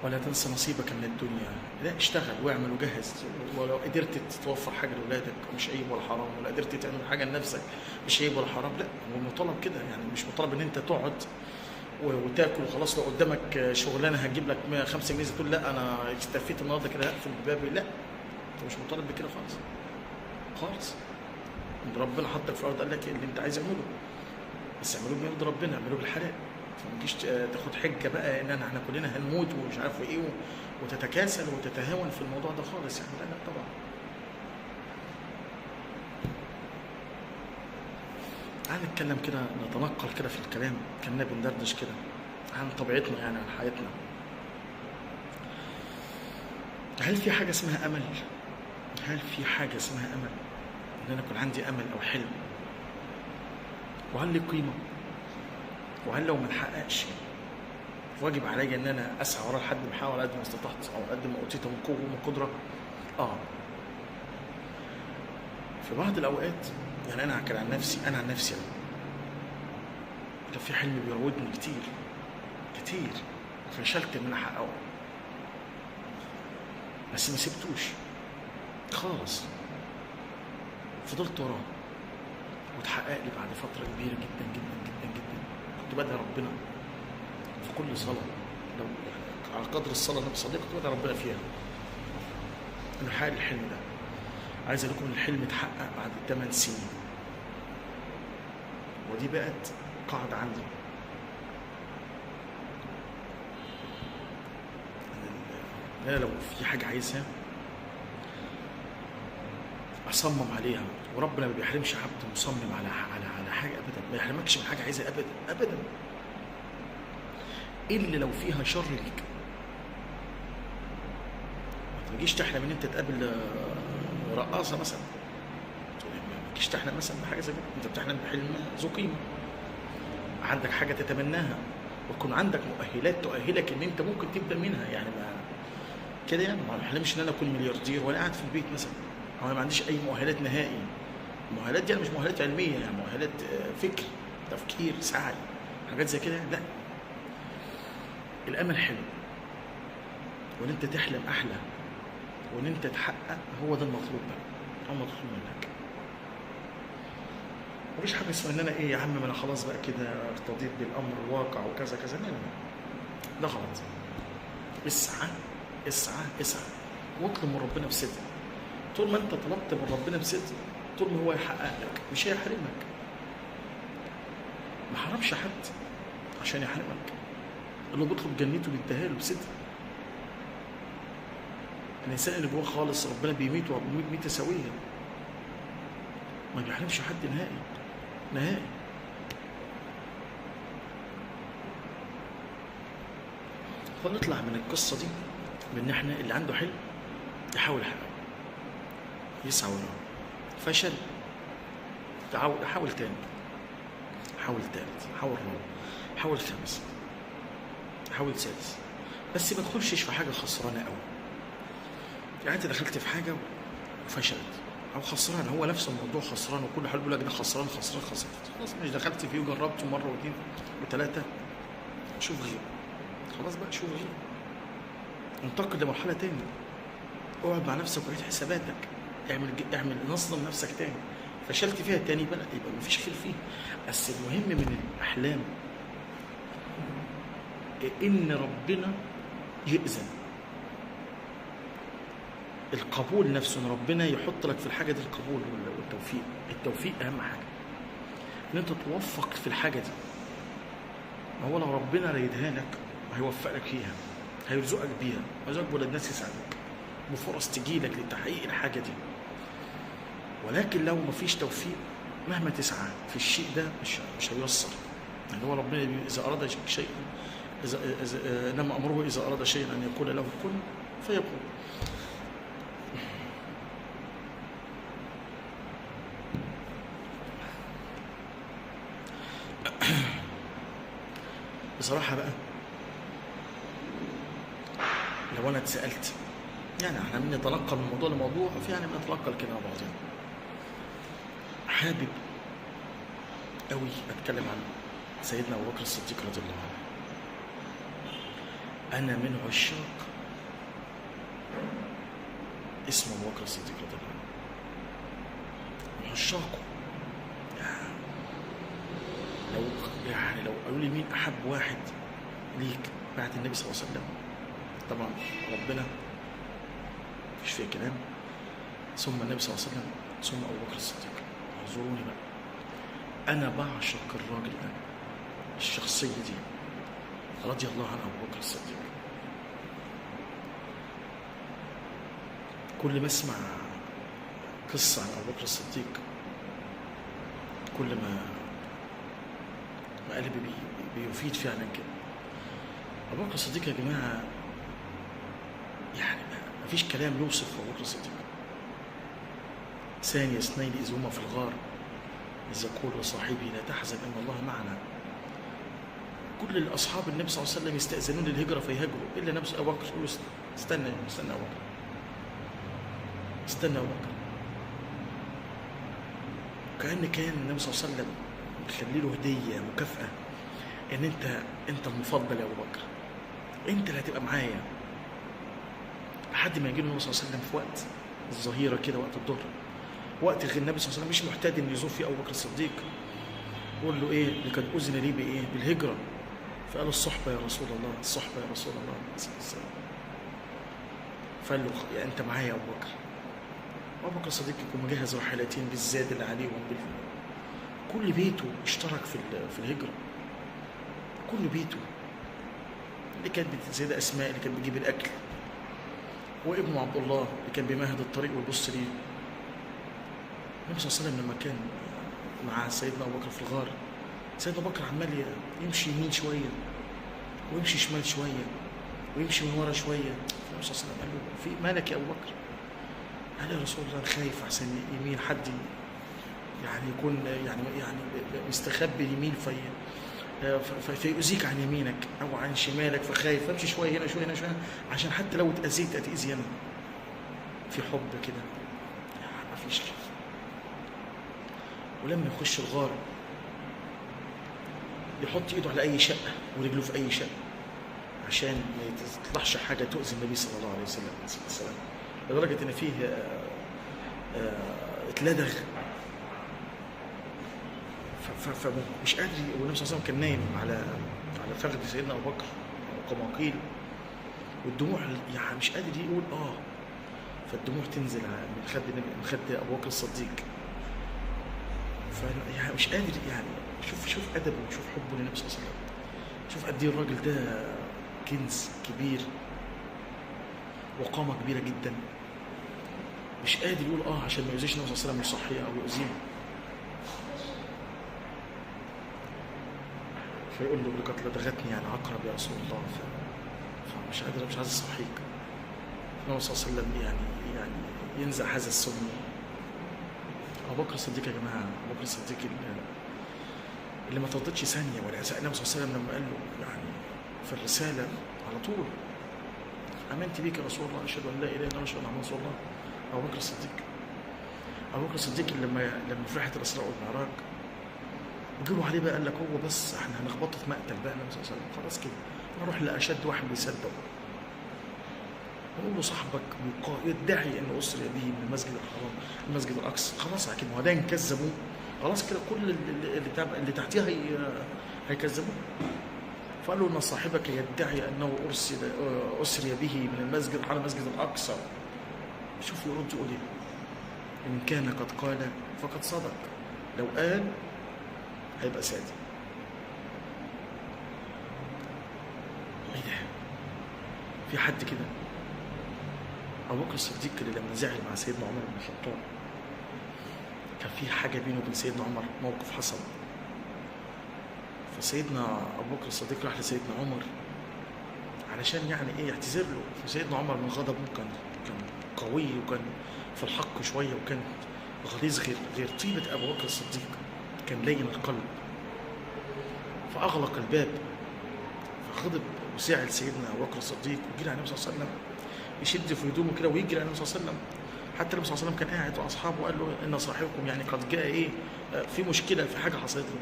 ولا تنسى نصيبك من الدنيا. لا، اشتغل واعمل وجهز، ولو قدرت توفر حاجه لاولادك مش عيب ولا حرام، ولا قدرت تعمل حاجه لنفسك مش عيب ولا حرام. لا، هو المطالب كده، يعني مش مطالب ان انت تقعد وتاكل وخلاص. لو قدامك شغلانه هتجيب لك 105 جنيه تقول لا انا استفيت النهارده كده هقفل بابي. لا، انت مش مطالب بكده خالص. ربنا حطك في الارض، قال لك اللي انت عايز اعمله، بس اعمله بيرضي ربنا، اعمله بالحلال. فما تجيش تاخد حجه بقى ان احنا كلنا هنموت ومش عارف ايه، وتتكاسل وتتهاون في الموضوع ده خالص. يعني لا طبعا. تعال نتكلم كده، نتنقل كده في الكلام، كنا بندردش كده عن طبيعتنا، يعني عن حياتنا. هل في حاجه اسمها امل؟ ان انا يكون عندي امل او حلم؟ وهل له قيمه؟ وهل لو ما اتحققش واجب عليا ان انا اسعى وراه لحد ما احاول قد ما استطعت، او قد ما اوتيت من قوه ومن قدره؟ في بعض الاوقات، يعني انا عن نفسي كان في حلم بيراودني كتير، فشلت ان انا احققه، بس ما سبتوش خالص، فضلت وراه، وتحقق لي بعد فتره كبيره جدا جدا جدا جدا. كنت بدعي ربنا في كل صلاه، لو على قدر الصلاه اللي بصليها كنت بدعي ربنا فيها انه يحقق لي الحلم ده. عايز اقول لكم ان الحلم اتحقق بعد 8 سنين، ودي بقت قاعده عندي. انا لو في حاجه عايزها اصمم عليها، وربنا ما بيحرمش عبد مصمم على حاجه ابدا، ما يحرمكش من حاجه عايزها ابدا. إلا لو فيها شر ليك. ما تجيش تحلم إن أنت تقابل رقاصة مثلا، ما تجيش تحلم مثلا بحاجة زي كده. أنت بتحلم بحلم ذو قيمة، عندك حاجة تتمناها، ويكون عندك مؤهلات تؤهلك إن أنت ممكن تبدأ منها. يعني ما كده يعني ما بحلمش إن أنا أكون ملياردير وأنا قاعد في البيت مثلا، أو أنا ما عنديش أي مؤهلات نهائي. المؤهلات دي أنا مش مؤهلات علمية، يعني مؤهلات فكر، تفكير، سعي، حاجات زي كده. لا، الأمل حلو، وإن أنت تحلم أحلى، وإن أنت تحقق، هو ده المطلوب بقى، هو مطلوب منك. مفيش حاجة اسمها إن أنا إيه يا عم، ما أنا خلاص بقى كده ارتضيت بالأمر الواقع وكذا كذا. لا لا لا، ده غلط. اسعى اسعى اسعى، واطلب من ربنا بصدق. طول ما أنت طلبت من ربنا بصدق، طول ما هو يحقق لك، مش هيحرمك. ما حرمش حد عشان يحرمك. اللي بيطلب جنته بيديها له بصدق. الإنسان اللي جواه خالص ربنا بيميته وبيميت ميتة سوية، ما بيحرمش حد نهائي نهائي. فنطلع من القصة دي بإن إحنا اللي عنده حلم يحاول يحققه، يسعى وراه. فشل، حاول تاني، حاول تالت، حاول رابع، حاول خامس، حاول سادس. بس ما تخشش في حاجة خسرانة قوي. يعني أنت دخلت في حاجة وفشلت أو خسران، هو نفس الموضوع خسران، وكل حد بيقول لك ده خسران خسران خسران. خلاص مش دخلت فيه وجربته مرة واثنين وثلاثة، شوف غيره. خلاص بقى شوف غيره، انتقل لمرحلة تاني. اقعد مع نفسك وعيد حساباتك، اعمل نظم نفسك تاني. فشلت فيها تاني بقى يبقى مفيش خير فيه. بس المهم من الأحلام إن ربنا يأذن، القبول نفسه، ان ربنا يحط لك في الحاجه دي القبول والتوفيق. التوفيق اهم حاجه، ان انت توفق في الحاجه دي. ما هو لو ربنا رايدها لك هيوفق لك فيها، هيرزقك بيها، هيرزقك ولاد الناس يساعدك بفرص تجيلك لتحقيق الحاجه دي. ولكن لو مفيش توفيق مهما تسعى في الشيء ده مش هيوصل. يعني هو ربنا اذا اراد شيئا، انما امره اذا اراد شيئا ان يقول له كن فيكون. بصراحة بقى لو أنا اتسألت، يعني احنا بنتنقل من موضوع لموضوع، يعني بنتنقل كده مع بعضنا. حابب قوي أتكلم عن سيدنا أبو بكر الصديق رضي الله عنه. أنا من عشاق اسم أبو بكر الصديق رضي الله عنه، من عشاقه. لو قالوا لي مين أحب واحد ليك بعد النبي صلى الله عليه وسلم، طبعا ربنا مفيش فيه كلام، ثم النبي صلى الله عليه وسلم، ثم أبو بكر الصديق. اعذروني بقى، أنا بعشق الراجل ده، الشخصية دي رضي الله عن أبو بكر الصديق. كل ما أسمع قصة عن أبو بكر الصديق، كل ما قلبي بيفيد فعلا كده. أبو بكر الصديق يا جماعة يعني مفيش كلام يوصف أبو بكر الصديق. ثاني اثنين إذ هما في الغار إذ يقول لصاحبه لا تحزن إن الله معنا. كل الأصحاب النبي صلى الله عليه وسلم يستأذنون للهجرة فيهاجروا، إلا نفس أبو بكر يقول استنى أبو بكر، استنى أبو بكر. كان النبي صلى الله عليه وسلم بيخلي له هدية مكافأة، إن أنت المفضل يا أبو بكر، أنت اللي هتبقى معايا لحد ما يجي له النبي صلى الله عليه وسلم في وقت الظهيرة كده، وقت الظهر، وقت غير النبي صلى الله عليه وسلم مش محتاج إن يزور فيه أبو بكر الصديق. يقول له إيه؟ لقد أذن لي بإيه؟ بالهجرة. فقال الصحبة يا رسول الله، الصحبة يا رسول الله صلى الله عليه وسلم. فقال له يعني أنت معايا يا أبو بكر. وأبو بكر الصديق يكون مجهز راحلتين بالزاد اللي عليهم، كل بيته اشترك في الهجرة، كل بيته. اللي كانت السيدة أسماء اللي كانت بتجيب الأكل، وابنه عبد الله اللي كان بيمهد الطريق ويبص ليه. النبي صلى الله عليه وسلم لما كان مع سيدنا أبو بكر في الغار، سيدنا أبو بكر عمال يمشي يمين شوية ويمشي شمال شويه ويمشي من ورا شويه. النبي صلى الله عليه وسلم قال له في مالك يا ابو بكر؟ قال يا رسول الله خايف احسن يمين حد يعني يكون يعني مستخبي يمين فيؤذيك عن يمينك او عن شمالك، فخايف فامشي شويه هنا شويه هنا شويه عشان حتى لو اتاذيت اتاذي انا. في حب كده ما فيش. ولما يخش الغار يحط ايده على اي شقه ورجله في اي شقه عشان ما تطلعش حاجه تؤذي النبي صلى الله عليه وسلم، لدرجه ان فيه اتلدغ فمش قادر. والنبي صلى الله عليه وسلم كان نايم على فخذ سيدنا ابو بكر كما قيل، والدموع يعني مش قادر يقول فالدموع تنزل من خد ابو بكر الصديق. يعني مش قادر يعني. شوف ادبه وشوف حبه للنبي صلى الله عليه وسلم. شوف قد ايه الراجل ده كنز كبير وقامه كبيره جدا، مش قادر يقول عشان ما يؤذيش النبي صلى الله عليه وسلم يصحيه او يؤذيه. فيقول له لقد لدغتني يعني عقرب يا رسول الله، فمش قادر، مش عايز اصحيك. النبي صلى الله عليه وسلم يعني ينزع هذا السم. ابو بكر الصديق يا جماعه، ابو بكر الصديق اللي ما ترددش ثانيه ولا النبي صلى الله عليه وسلم لما قال له يعني في الرساله على طول امنت بك يا رسول الله، اشهد ان لا اله الا الله واشهد ان محمدا رسول الله. ابو بكر الصديق، ابو بكر الصديق لما في رحله الاسراء والمعراج وجيبوا عليه بقى قال لك هو بس احنا هنخبطه في مقتل بقى النبي صلى الله عليه وسلم، خلاص كده نروح لاشد واحد بيصدق نقول له صاحبك يدعي انه اسري به من المسجد الحرام المسجد الاقصى، خلاص كده ما هو ده كذبوه خلاص كده كل اللي تحتيها هيكذبوه. فقال له ان صاحبك يدعي انه اسري به من المسجد الحرام المسجد الاقصى. شوف يرد يقول ايه؟ ان كان قد قال فقد صدق، لو قال هيبقى صادق. ايه ده؟ في حد كده؟ ابو بكر الصديق اللي لما زعل مع سيدنا عمر بن الخطاب كان في حاجه بينه وبين سيدنا عمر، موقف حصل. فسيدنا ابو بكر الصديق راح لسيدنا عمر علشان يعني يعتذر له. فسيدنا عمر من غضبه كان قوي وكان في الحق شويه وكان غليظ غير طيبه ابو بكر الصديق، كان لين القلب. فاغلق الباب فغضب وزعل سيدنا ابو بكر الصديق وجري على النبي صلى الله عليه وسلم يشد في هدومه كده ويجري على النبي صلى الله عليه وسلم. حتى النبي صلى الله عليه وسلم كان قاعد واصحابه وقال له ان صاحبكم يعني قد جاء في مشكله، في حاجه حصلت له.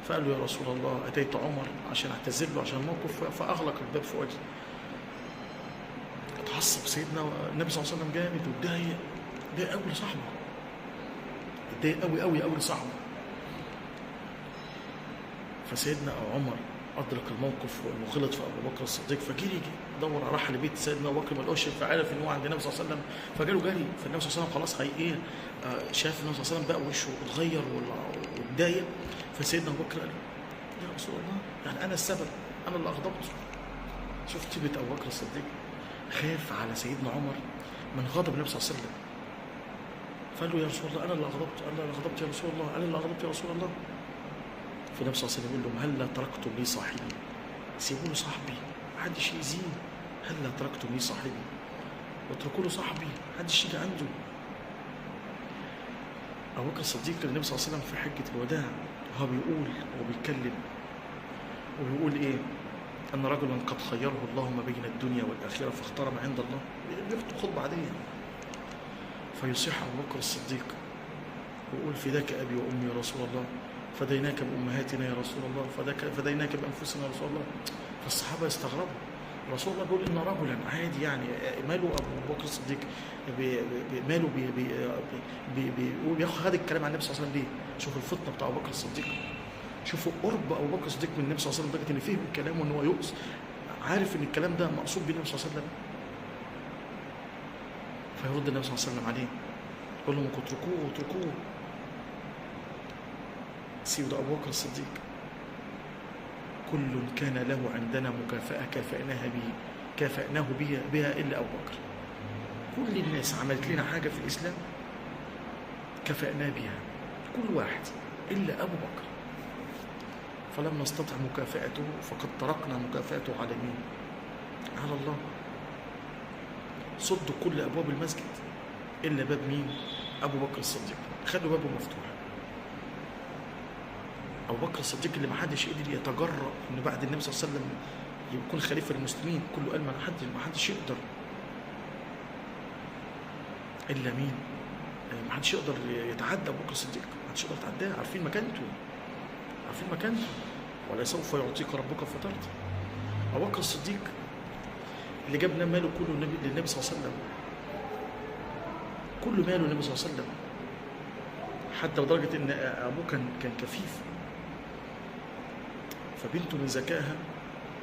فقال له يا رسول الله اتيت عمر عشان اعتذر له عشان الموقف، فاغلق الباب في وجهه. اتعصب سيدنا النبي صلى الله عليه وسلم جامد واتضايق قوي لصاحبه، اتضايق قوي لصاحبه. فسيدنا عمر أدرك الموقف وغلط في أبو بكر الصديق، فجري دور راح لبيت سيدنا أبو بكر ما لقوش، فعرف إن هو عند النبي صلى الله عليه وسلم فجاله جري. فالنبي صلى الله عليه وسلم خلاص شاف النبي صلى الله عليه وسلم بقى وشه اتغير واتضايق. فسيدنا أبو بكر قال يا رسول الله يعني أنا السبب، أنا اللي أغضبته. شوف طيبة أبو بكر الصديق، خاف على سيدنا عمر من غضب النبي صلى الله عليه وسلم. فقال له يا رسول الله أنا اللي أغضبت يا رسول الله، أنا اللي أغضبت يا رسول الله. فالنبي صلى الله عليه وسلم يقول لهم هلا تركتم لي صاحبي، سيبوا له صاحبي محدش يأذيه. هلا تركتم لي صاحبي، واتركوا له صاحبي محدش يجي عنده. أبو بكر الصديق للنبي صلى الله عليه وسلم في حجة الوداع وهو بيقول وبيتكلم وبيقول إيه؟ أن رجلا قد خيره الله ما بين الدنيا والآخرة فاختار ما عند الله. بيخطب خطبة عادية فيصيح أبو بكر الصديق ويقول فداك أبي وأمي يا رسول الله، فديناك بأمهاتنا يا رسول الله، فديناك بأنفسنا يا رسول الله. فالصحابة يستغربوا، رسول الله بيقول إن رجلا عادي يعني ماله أبو بكر الصديق ماله بياخد الكلام عن النبي صلى الله عليه وسلم ليه؟ شوفوا الفطنة بتاع أبو بكر الصديق، شوفوا قرب أبو بكر الصديق من النبي صلى الله عليه وسلم لدرجة إن فهم الكلام وإن هو يؤس عارف إن الكلام ده مقصود بالنبي صلى الله عليه وسلم. فيرد النبي صلى الله عليه وسلم عليه يقول لهم اتركوه. سيدنا أبو بكر الصديق كل كان له عندنا مكافأة كافأناه بها إلا أبو بكر. كل الناس عملت لنا حاجة في الإسلام كافأناه بها كل واحد إلا أبو بكر. فلم نستطع مكافأته فقد تركنا مكافأته على مين؟ على الله. صدوا كل أبواب المسجد إلا باب مين؟ أبو بكر الصديق، خلوا بابه مفتوح. أبو بكر الصديق اللي محدش قدر يتجرأ إن بعد النبي صلى الله عليه وسلم يكون خليفة المسلمين، كله قال ما حدش يقدر إلا مين؟ ما حدش يقدر يتعدى أبو بكر الصديق، ما حدش يقدر يتعداه، عارفين مكانته ولا سوف يعطيك ربك فترضى. أبو بكر الصديق اللي جاب ماله كله للنبي صلى الله عليه وسلم، كل ماله النبي صلى الله عليه وسلم، حتى لدرجة إن أبوه كان كفيف، فبنته من ذكائها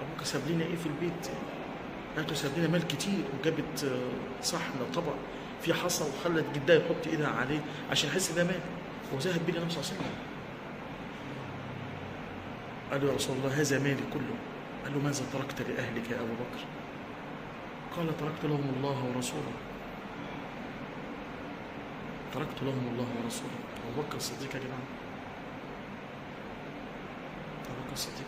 أبوك ساب لنا إيه في البيت؟ قالت له ساب لنا مال كتير، وجابت صحن طبق في حصى وخلت جدها يحط إيدها عليه عشان يحس ده مال، وذهب بيه النبي صلى الله عليه وسلم. قال له يا رسول الله هذا مالي كله. قال له ماذا تركت لأهلك يا أبو بكر؟ قال تركت لهم الله ورسوله. تركت لهم الله ورسوله. أبو بكر الصديق يا جماعة، أبو بكر الصديق،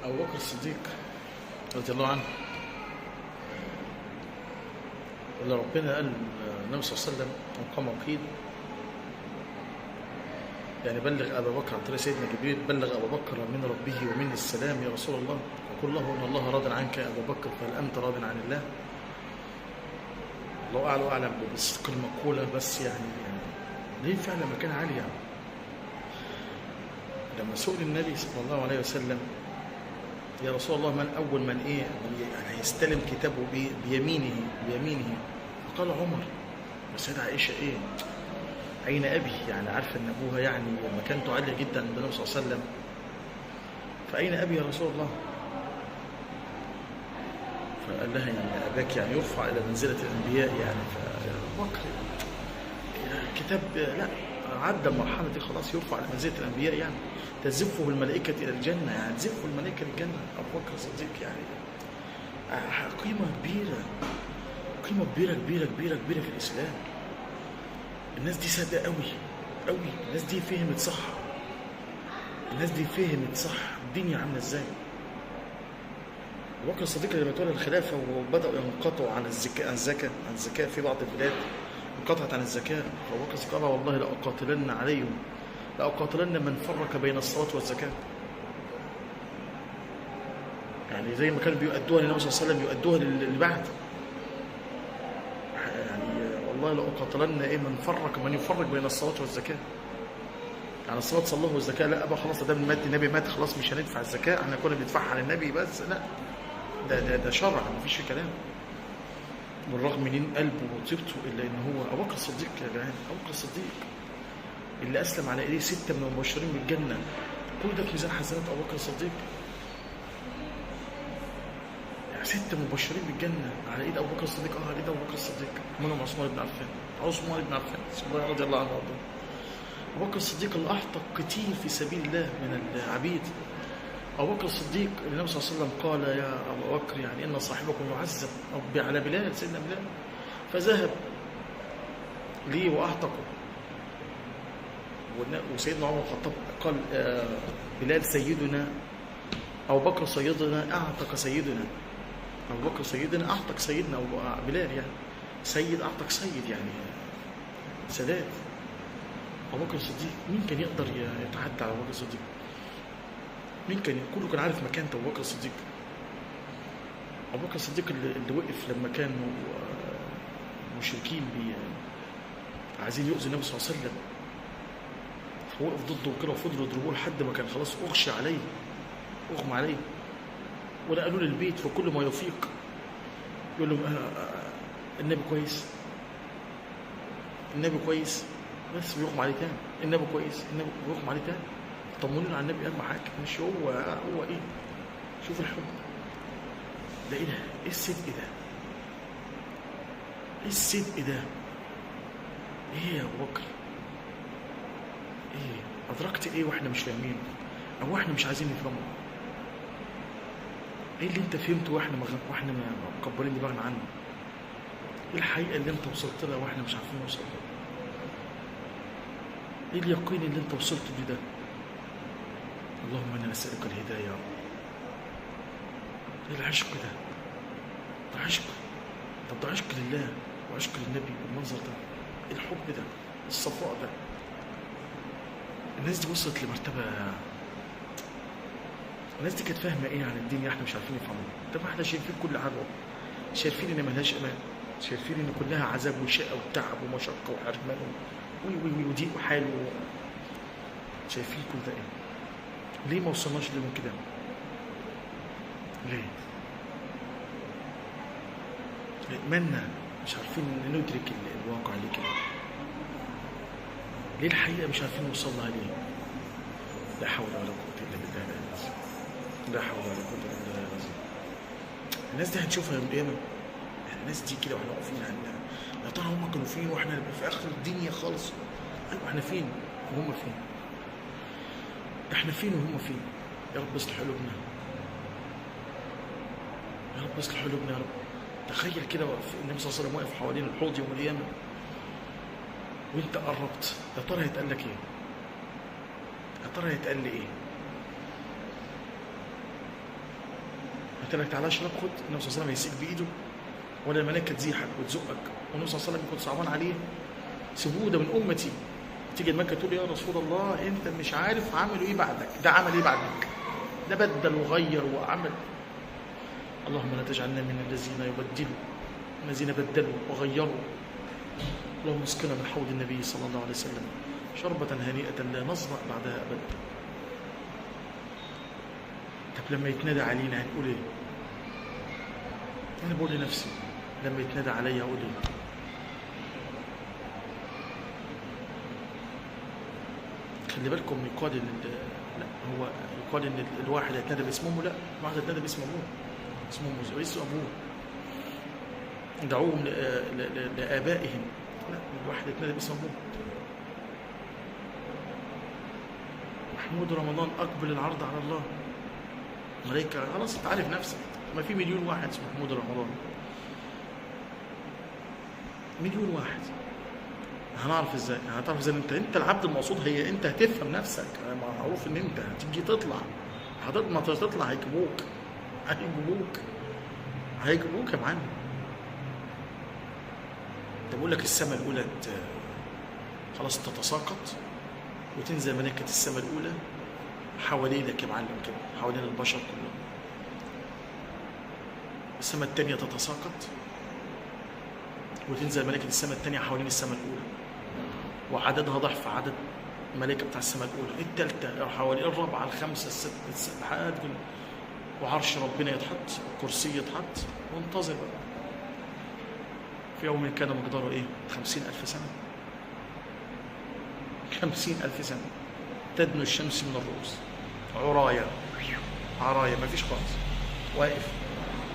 أبو بكر الصديق رضي الله عنه، اللي ربنا قال النبي صلى الله عليه وسلم وقام وقيل، يعني بلغ أبا بكر عن طريق سيدنا جبريل، بلغ أبا بكر من ربه ومني السلام يا رسول الله، وقل له إن الله راض عنك يا أبا بكر، فهل أنت راض عن الله؟ الله أعلى وأعلم بصدق المقولة، بس يعني ليه فعلا مكان عالي يعني. لما سئل النبي صلى الله عليه وسلم يا رسول الله من أول من يعني هيستلم كتابه بيمينه، فقال عمر. والسيدة عائشة أين أبي؟ يعني عارفة أن أبوها يعني مكانته عالية جدا عند النبي صلى الله عليه وسلم، فأين أبي يا رسول الله؟ فقال لها يعني أباك يعني يرفع إلى منزلة الأنبياء يعني. فأبو بكر كتاب لا، عدى المرحلة دي خلاص، يرفع إلى منزلة الأنبياء يعني، تزفه الملائكة إلى الجنة، يعني تزفه الملائكة للجنة. أبو بكر الصديق يعني قيمة كبيرة في الإسلام. الناس دي صادقة قوي، الناس دي فهمت صح الدنيا عاملة ازاي. أبو بكر الصديق لما تولى الخلافة وبدأوا ينقطعوا عن الزكاة في بعض البلاد انقطعت عن الزكاة، فأبو بكر الصديق قال والله لأقاتلن من فرق بين الصلاة والزكاة. يعني زي ما كانوا بيؤدوها للنبي صلى الله عليه وسلم يؤدوها اللي بعد. يعني والله لأقاتلن من يفرق بين الصلاة والزكاة. يعني الصلاة صلاه والزكاة لا أبا خلاص، ده النبي مات خلاص مش هندفع الزكاة، احنا كنا بندفعها للنبي بس، لا ده شرع مفيش فيه كلام. بالرغم من قلبه وطيبته إلا إن هو أبو بكر الصديق يا جماعة، أبو بكر الصديق اللي أسلم على إيديه 6 من المبشرين بالجنة، كل ده في ميزان حسنات أبو بكر الصديق. يعني 6 مبشرين بالجنة على إيد أبو بكر الصديق، على إيد أبو بكر الصديق، منهم عثمان بن عفان رضي الله عنه وارضاه. أبو بكر الصديق اللي أعتق كتير في سبيل الله من العبيد. أبو بكر الصديق اللي النبي صلى الله عليه وسلم قال يا أبو بكر يعني إن صاحبكم يعذب على بلال، سيدنا بلال، فذهب لي وأعتقه. وسيدنا عمر الخطاب قال بلال سيدنا، أبو بكر سيدنا أعتق سيدنا، أبو بكر سيدنا أعتق سيدنا، بلال يعني سيد أعتق سيد، يعني سادات. أبو بكر الصديق مين كان يقدر يتعدى على أبو بكر الصديق؟ مين كله كان عارف مكانته أبو بكر الصديق. أبو بكر الصديق اللي وقف لما كانوا مشركين عايزين يؤذوا النبي صلى الله عليه وسلم، فوقف ضده وكده وفضلوا يضربوه لحد ما كان خلاص أغمى عليه ونقلوه للبيت، فكل ما يفيق يقول لهم النبي كويس، بس بيغمى عليه تاني، النبي كويس، النبي بيغمى عليه تاني. طمنين على النبي اهم حاجه، مش هو شوف الحب ده، ايه الصدق ده، ايه يا ابو بكر، ادركت واحنا مش فاهمين، او احنا مش عايزين نفهمه؟ ايه اللي انت فهمته واحنا مكبرين دماغنا عنه؟ ايه الحقيقه اللي انت وصلت لها واحنا مش عارفين نوصل لها؟ ايه اليقين اللي انت وصلت له ده؟ اللهم انا نسألك الهداية يا رب. ايه العشق ده؟ ده عشق. طب ده عشق لله وعشق للنبي والمنظر ده، ايه الحب ده، الصفاء ده. الناس دي وصلت لمرتبة، الناس دي كانت فاهمة ايه عن الدنيا احنا مش عارفين نفهمها. طب ما احنا شايفين كل حاجة، شايفين ان ملهاش امان، شايفين ان كلها عذاب وشقة وتعب ومشقة وحرمان وضيق وحال شايفين كل ده ايه؟ ليه ما وصلناش لهم كده؟ ليه؟ اتمنى مش عارفين ندرك الواقع ليه كده؟ ليه الحقيقة مش عارفين نوصل لها ليه؟ لا حول ولا قوة إلا بالله العظيم. لا حول ولا قوة إلا بالله العظيم. الناس دي هنشوفها يوم القيامة. الناس دي كده واحنا واقفين عندها، يا ترى هم كانوا فين واحنا نبقى في آخر الدنيا خالص؟ أيوة احنا فين وهم فين؟ احنا فين وهم فين؟ يا رب اصلح قلوبنا، يا رب اصلح قلوبنا يا رب. تخيل كده النبي صلى الله عليه وسلم واقف حوالين الحوض يوم القيامة وانت قربت، يا ترى هيتقال لك ايه؟ يا ترى هيتقال لي ايه؟ قلت لك تعالى اشرب، خد. النبي صلى الله عليه وسلم هيسيك بايده ولا الملائكه تزيحك وتزقك؟ والنبي صلى الله عليه وسلم يكون صعبان عليه، سيبوه ده من امتي. تيجي المكه تقول يا رسول الله انت مش عارف عملوا ايه بعدك، ده عمل ايه بعدك؟ ده بدل وغير وعمل. اللهم لا تجعلنا من الذين بدلوا وغيروا. اللهم اسقنا من حوض النبي صلى الله عليه وسلم شربة هنيئة لا نظمأ بعدها أبدا. طب لما يتنادى علينا هنقول ايه؟ أنا بقول لنفسي لما يتنادى عليا أقول ايه؟ خلي بالكم يقال إن لا، هو يقال إن الواحد هيتنادى باسم أمه، لا، الواحد هيتنادى باسم أبوه، اسم أبوه. دعوهم لآبائهم، لا، الواحد يتنادى باسم أبوه. محمود رمضان أقبل العرض على الله. ملائكة خلاص أنت عارف نفسك، ما في مليون واحد اسمه محمود رمضان، مليون واحد. هنعرف ازاي؟ هتعرف ازاي انت العبد المقصود؟ هي انت هتفهم نفسك، معروف ان انت هتيجي تطلع، ما تطلع هيجيبوك يا معلم. ده بقول لك السماء الاولى خلاص تتساقط وتنزل ملائكة السماء الاولى حوالينك يا معلم كده، حوالين البشر كلهم. السماء الثانية تتساقط وتنزل ملائكة السماء الثانية حوالين السماء الأولى، وعددها ضعف عدد ملائكة بتاع السماء الأولى. الثالثة حوالين الرابعة، الخامسة، السادسة، لحد وعرش ربنا يتحط، كرسي يتحط، وانتظر بقى. في يوم كان مقداره ايه؟ 50,000 سنة. 50,000 سنة تدنو الشمس من الرؤوس، عرايا ما فيش خالص، واقف.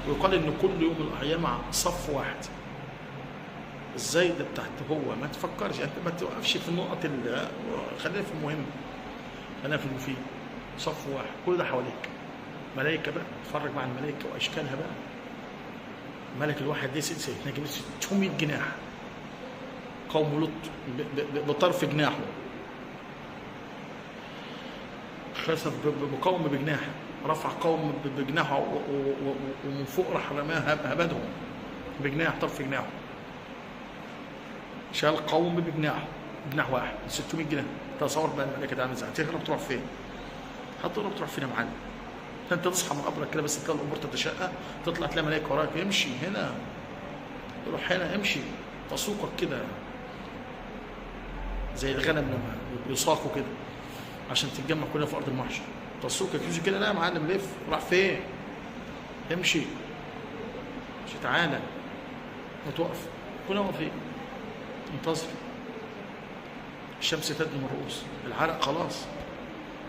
ويقال ان كل يوم القيامة صف واحد. ازاي ده بتاعت هو؟ ما تفكرش انت، ما توقفش في النقط خلينا في المهم، خلينا في المفيد. صف واحد كل ده حواليك ملائكة بقى، اتفرج مع الملائكة واشكالها بقى. الملك الواحد دي سيدنا جبريل 600 جناح، قوم لوط بطرف جناحه خسف بقوم بجناح، رفع قوم بجناحه ومن فوق راح رماها هبدهم بجناح، طرف جناحه. شال قوم بجناح واحد 600 جناح. تصور بقى الملائكه دي عامله ازاي؟ هتهرب تروح فين؟ هتهرب تروح فين يا معلم؟ انت تصحى من قبرك كده بس تلاقي الامور تتشقق، تطلع تلاقي ملائكه وراك، امشي هنا، روح هنا، امشي، تسوقك كده زي الغنم لما بيساقوا كده عشان تتجمع كلها في ارض المحشر. تسوقك تمشي كده، لا يا معلم لف، راح فين؟ امشي، مش تعالى وتوقف، كلنا واقفين انتظر. الشمس تدنو من الرؤوس، العرق خلاص،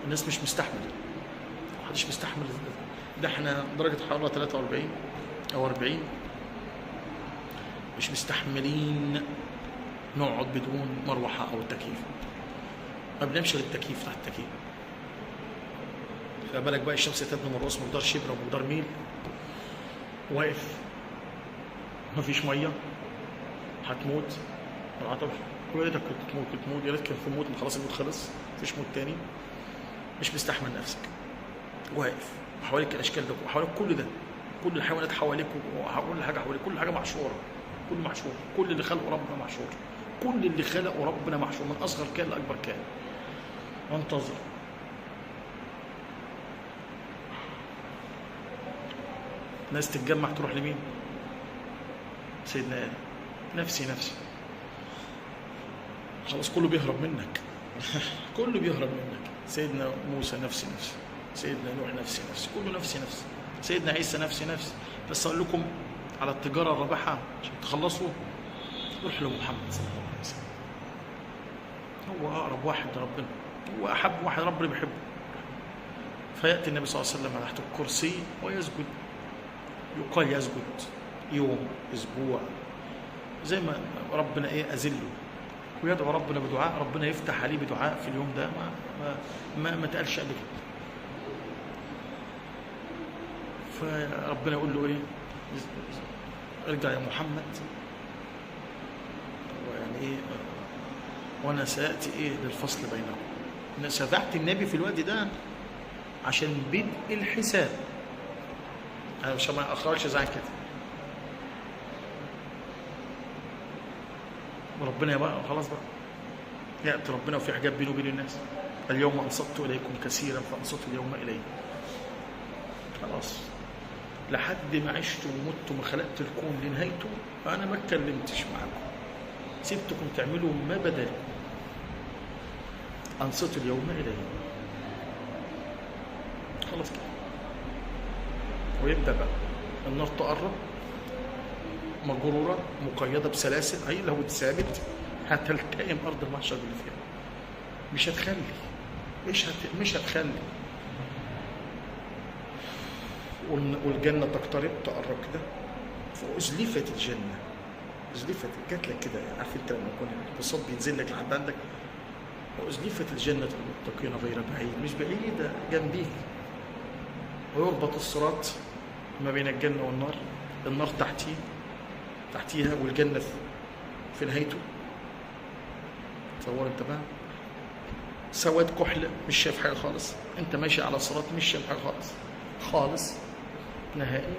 الناس مش مستحمل، محدش مستحمل. ده احنا درجة حرارة 43 أو 40، مش مستحملين نقعد بدون مروحة أو تكييف، ما بنمشي للتكييف تحت التكييف. فبالك بقى الشمس تدنو من الرؤوس مقدار شبر ومقدار ميل، واقف مفيش مية، هتموت العطش، ويا ريتك كنت تموت، يا ريت كان في موت خلاص، الموت خلص مفيش موت تاني. مش مستحمل نفسك، واقف وحواليك الاشكال ده وحواليك كل ده، كل الحيوانات حواليك وكل حاجه حواليك، كل حاجه محشوره، كل محشور، كل اللي خلقه ربنا محشور، كل اللي خلقه ربنا محشور من اصغر كائن لاكبر كائن. وانتظر. ناس تتجمع تروح لمين؟ سيدنا آدم. نفسي نفسي. خلاص كله بيهرب منك. كله بيهرب منك. سيدنا موسى نفسي نفسي، سيدنا نوح نفسي نفسي، كله نفسي نفسي، سيدنا عيسى نفسي نفسي. بس اقول لكم على التجاره الرابحه عشان تخلصوا، روح لمحمد صلى الله عليه وسلم. هو اقرب واحد لربنا، هو احب واحد ربنا بيحبه. فياتي النبي صلى الله عليه وسلم تحت الكرسي ويسجد. يقال يسجد يوم، اسبوع، زي ما ربنا اذله، ويدعو ربنا بدعاء ربنا يفتح عليه بدعاء في اليوم ده ما تقالش قبل كده. فربنا يقول له ارجع يا محمد، ويعني وانا ساتي للفصل بينكم. انا شفعت النبي في الوقت ده عشان بدء الحساب، انا مش ما اخرجش زي كده. وربنا بقى خلاص بقى يأتي ربنا وفي حجاب بينه وبين الناس. اليوم أنصت إليكم كثيرا فأنصت اليوم إلي. خلاص لحد ما عشت ومت وخلقت الكون لنهايته أنا ما اتكلمتش معاكم، سبتكم تعملوا ما بدل. أنصت اليوم إلي. خلاص كده. ويبدأ بقى النار تقرب مجرورة مقيدة بسلاسل، أي لو اتثابت هتلتئم أرض المحشر اللي فيها، مش هتخلي، مش هتخلي. والجنة تقترب، تقرب كده، فأزلفت الجنة، أزلفت، جات لك كده، يعني عارف أنت لما يكون البساط بينزل لك لحد عندك. وأزلفت الجنة للمتقين غير بعيد، مش بعيدة جنبيك. ويربط الصراط ما بين الجنة والنار، النار تحتيها والجنة في نهايته. تصور انت بقى سواد كحل، مش شايف حاجه خالص، انت ماشي على صراط مش شايف حاجه خالص خالص نهائي.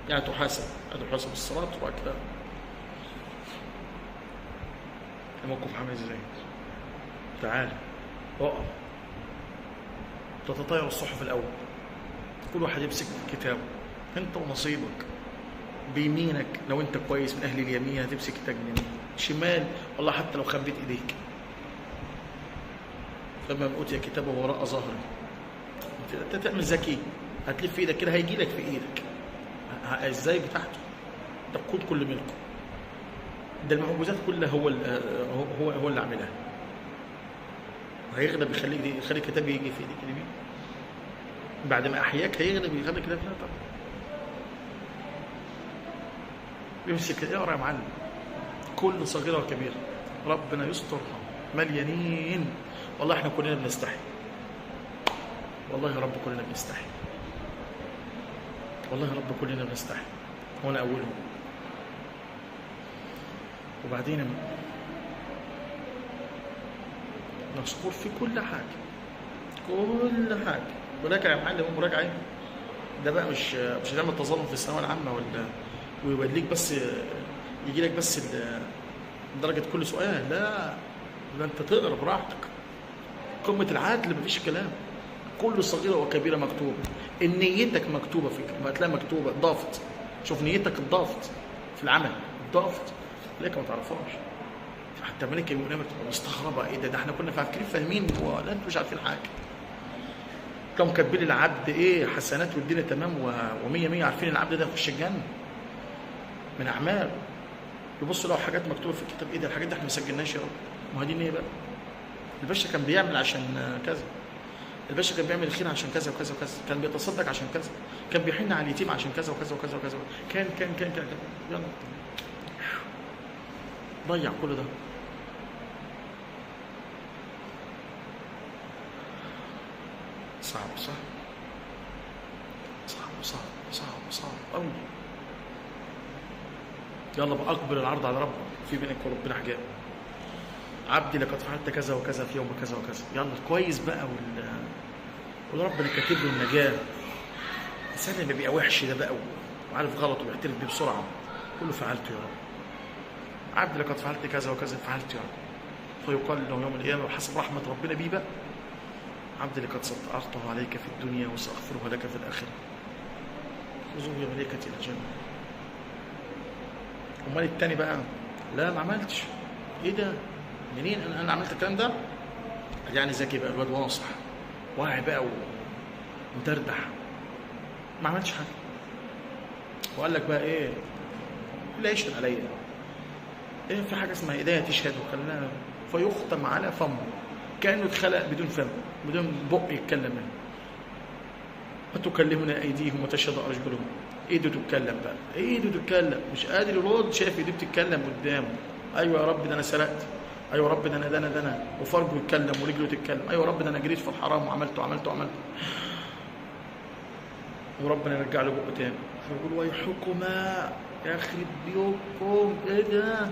يعني تحاسب الصراط وبعد كده الموقف عامل ازاي؟ تعال اقف، تتطاير الصحف الاول، كل واحد يمسك كتابه، انت ونصيبك. بيمينك لو انت كويس من اهل اليمين هتمسك كتاب من اليمين، شمال والله حتى لو خبيت ايديك. فمن اوتي كتابه وراء ظهره، انت تعمل ذكي، هتلف ايدك كده هيجي لك في ايدك ازاي بتاعته. ده الكود كل ملكه، ده المعجزات كلها هو اللي عاملها. هيغلب يخلي الكتاب يجي في ايدك اليمين، بعد ما احياك هيغلب يخلي الكتاب هنا. طبعا يمسك اقرا يا معلم، كل صغيره وكبيره ربنا يسترها مليانين. والله احنا كلنا بنستحي، والله يا رب كلنا بنستحي، والله يا رب كلنا بنستحي، وانا اولهم. وبعدين مشكور في كل حاجه، كل حاجه. وراجع يا معلم، مراجعه ده بقى مش هنعمل تظلم في الثانويه العامه ولا ويوديك بس يجي لك بس درجه كل سؤال، لا ده انت تقرا براحتك. قمه العدل مفيش كلام، كل صغيره وكبيره مكتوبه. ان نيتك مكتوبه فيك، ما هتلاقي مكتوبه ضافت. شوف نيتك اتضافت في العمل، اتضافت لكن ما تعرفهاش. حتى ملك المؤمنين بتبقى مستغربه، ايه ده احنا كنا فاكرين فاهمين، ولا انتوا مش عارفين حاجه. كانوا مكبلين العبد حسنات والدنيا تمام و100 100، عارفين العبد ده يخش الجنه من اعمال. يبصوا لو حاجات مكتوبه في الكتاب، ايه ده الحاجات دي احنا ما سجلناش يا رب. ما هي دي ايه بقى؟ الباشا كان بيعمل عشان كذا، الباشا كان بيعمل الخير عشان كذا وكذا وكذا، كان بيتصدق عشان كذا، كان بيحن على اليتيم عشان كذا وكذا وكذا وكذا، كان كان كان كان, كان. يلا ضيع كل ده. صعب صح؟ صعب قوي. يلا بقى اقبل العرض على ربك، في بينك وربنا حجاب. عبدي لقد فعلت كذا وكذا في يوم كذا وكذا، يلا كويس بقى وربنا كاتب له النجاه. الانسان اللي بيبقى وحش ده بقى وعارف غلطه وبيعترف بيه بسرعه، كله فعلته يا رب. عبدي لقد فعلت كذا وكذا، فعلت يا رب. فيقال له يوم القيامه وحسب رحمه ربنا بيه بقى: عبدي لقد سترته عليك في الدنيا وساغفره لك في الاخره، خذوه يا ملائكتي الى الجنه. امال التاني بقى: لا ما عملتش. ايه ده؟ منين انا عملت الكلام ده؟ يعني ذكي بقى الواد، واصح واعي بقى ومدردح، ما عملتش حاجه. وقال لك بقى ايه؟ لا يشهد عليا. ايه، في حاجه اسمها ايديا تشهد وخلاها، فيختم على فمه كانه اتخلق بدون فم، بدون بق يتكلم منه. وتكلمنا ايديهم وتشهد ارجلهم. ايده تتكلم بقى، ايده تتكلم، مش قادر يرد، شايف ايده بتتكلم قدامه: ايوه يا رب ده انا سرقت، ايوه يا رب ده انا وفرجه يتكلم ورجله تتكلم: ايوه يا رب ده انا جريت في الحرام وعملته. وربنا يرجع له بقه تاني فيقول: ويحكما، يخرب بيوتكم، ايه ده؟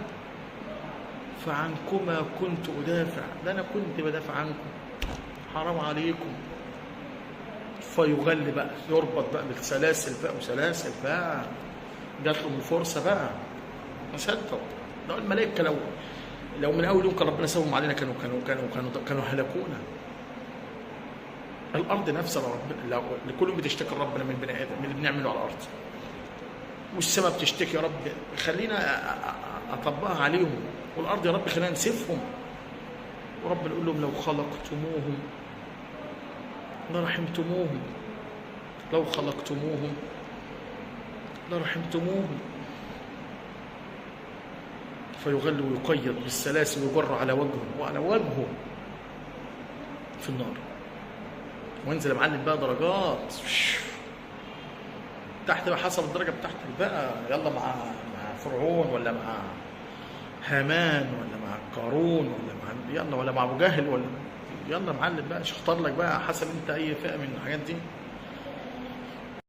فعنكما كنت ادافع، ده انا كنت بدافع عنكم، حرام عليكم. فيغل بقى، يربط بقى بالسلاسل بقى، وسلاسل بقى جات له من فرصه بقى، ما صدق. ده الملائكه لو من اول يوم كان ربنا سوهم علينا كانوا هلكونا. الارض نفسها لو لكل بتشتكي ربنا من بني ادم، من اللي بنعمله على الارض. والسماء بتشتكي: يا رب خلينا اطبقها عليهم، والارض يا رب خلينا نسفهم. وربنا يقول لهم: لو خلقتموهم لرحمتموهم، لو خلقتموهم لرحمتموهم. فيغل ويقيد بالسلاسل ويجر على وجهه في النار. وانزل يا معلم بقى درجات تحت بقى، حسب الدرجه بتاعتك بقى. يلا مع فرعون، ولا مع هامان، ولا مع قارون، ولا مع ابو جهل، ولا يلا يا معلم بقى، اختار لك بقى حسب انت اي فئه من الحاجات دي.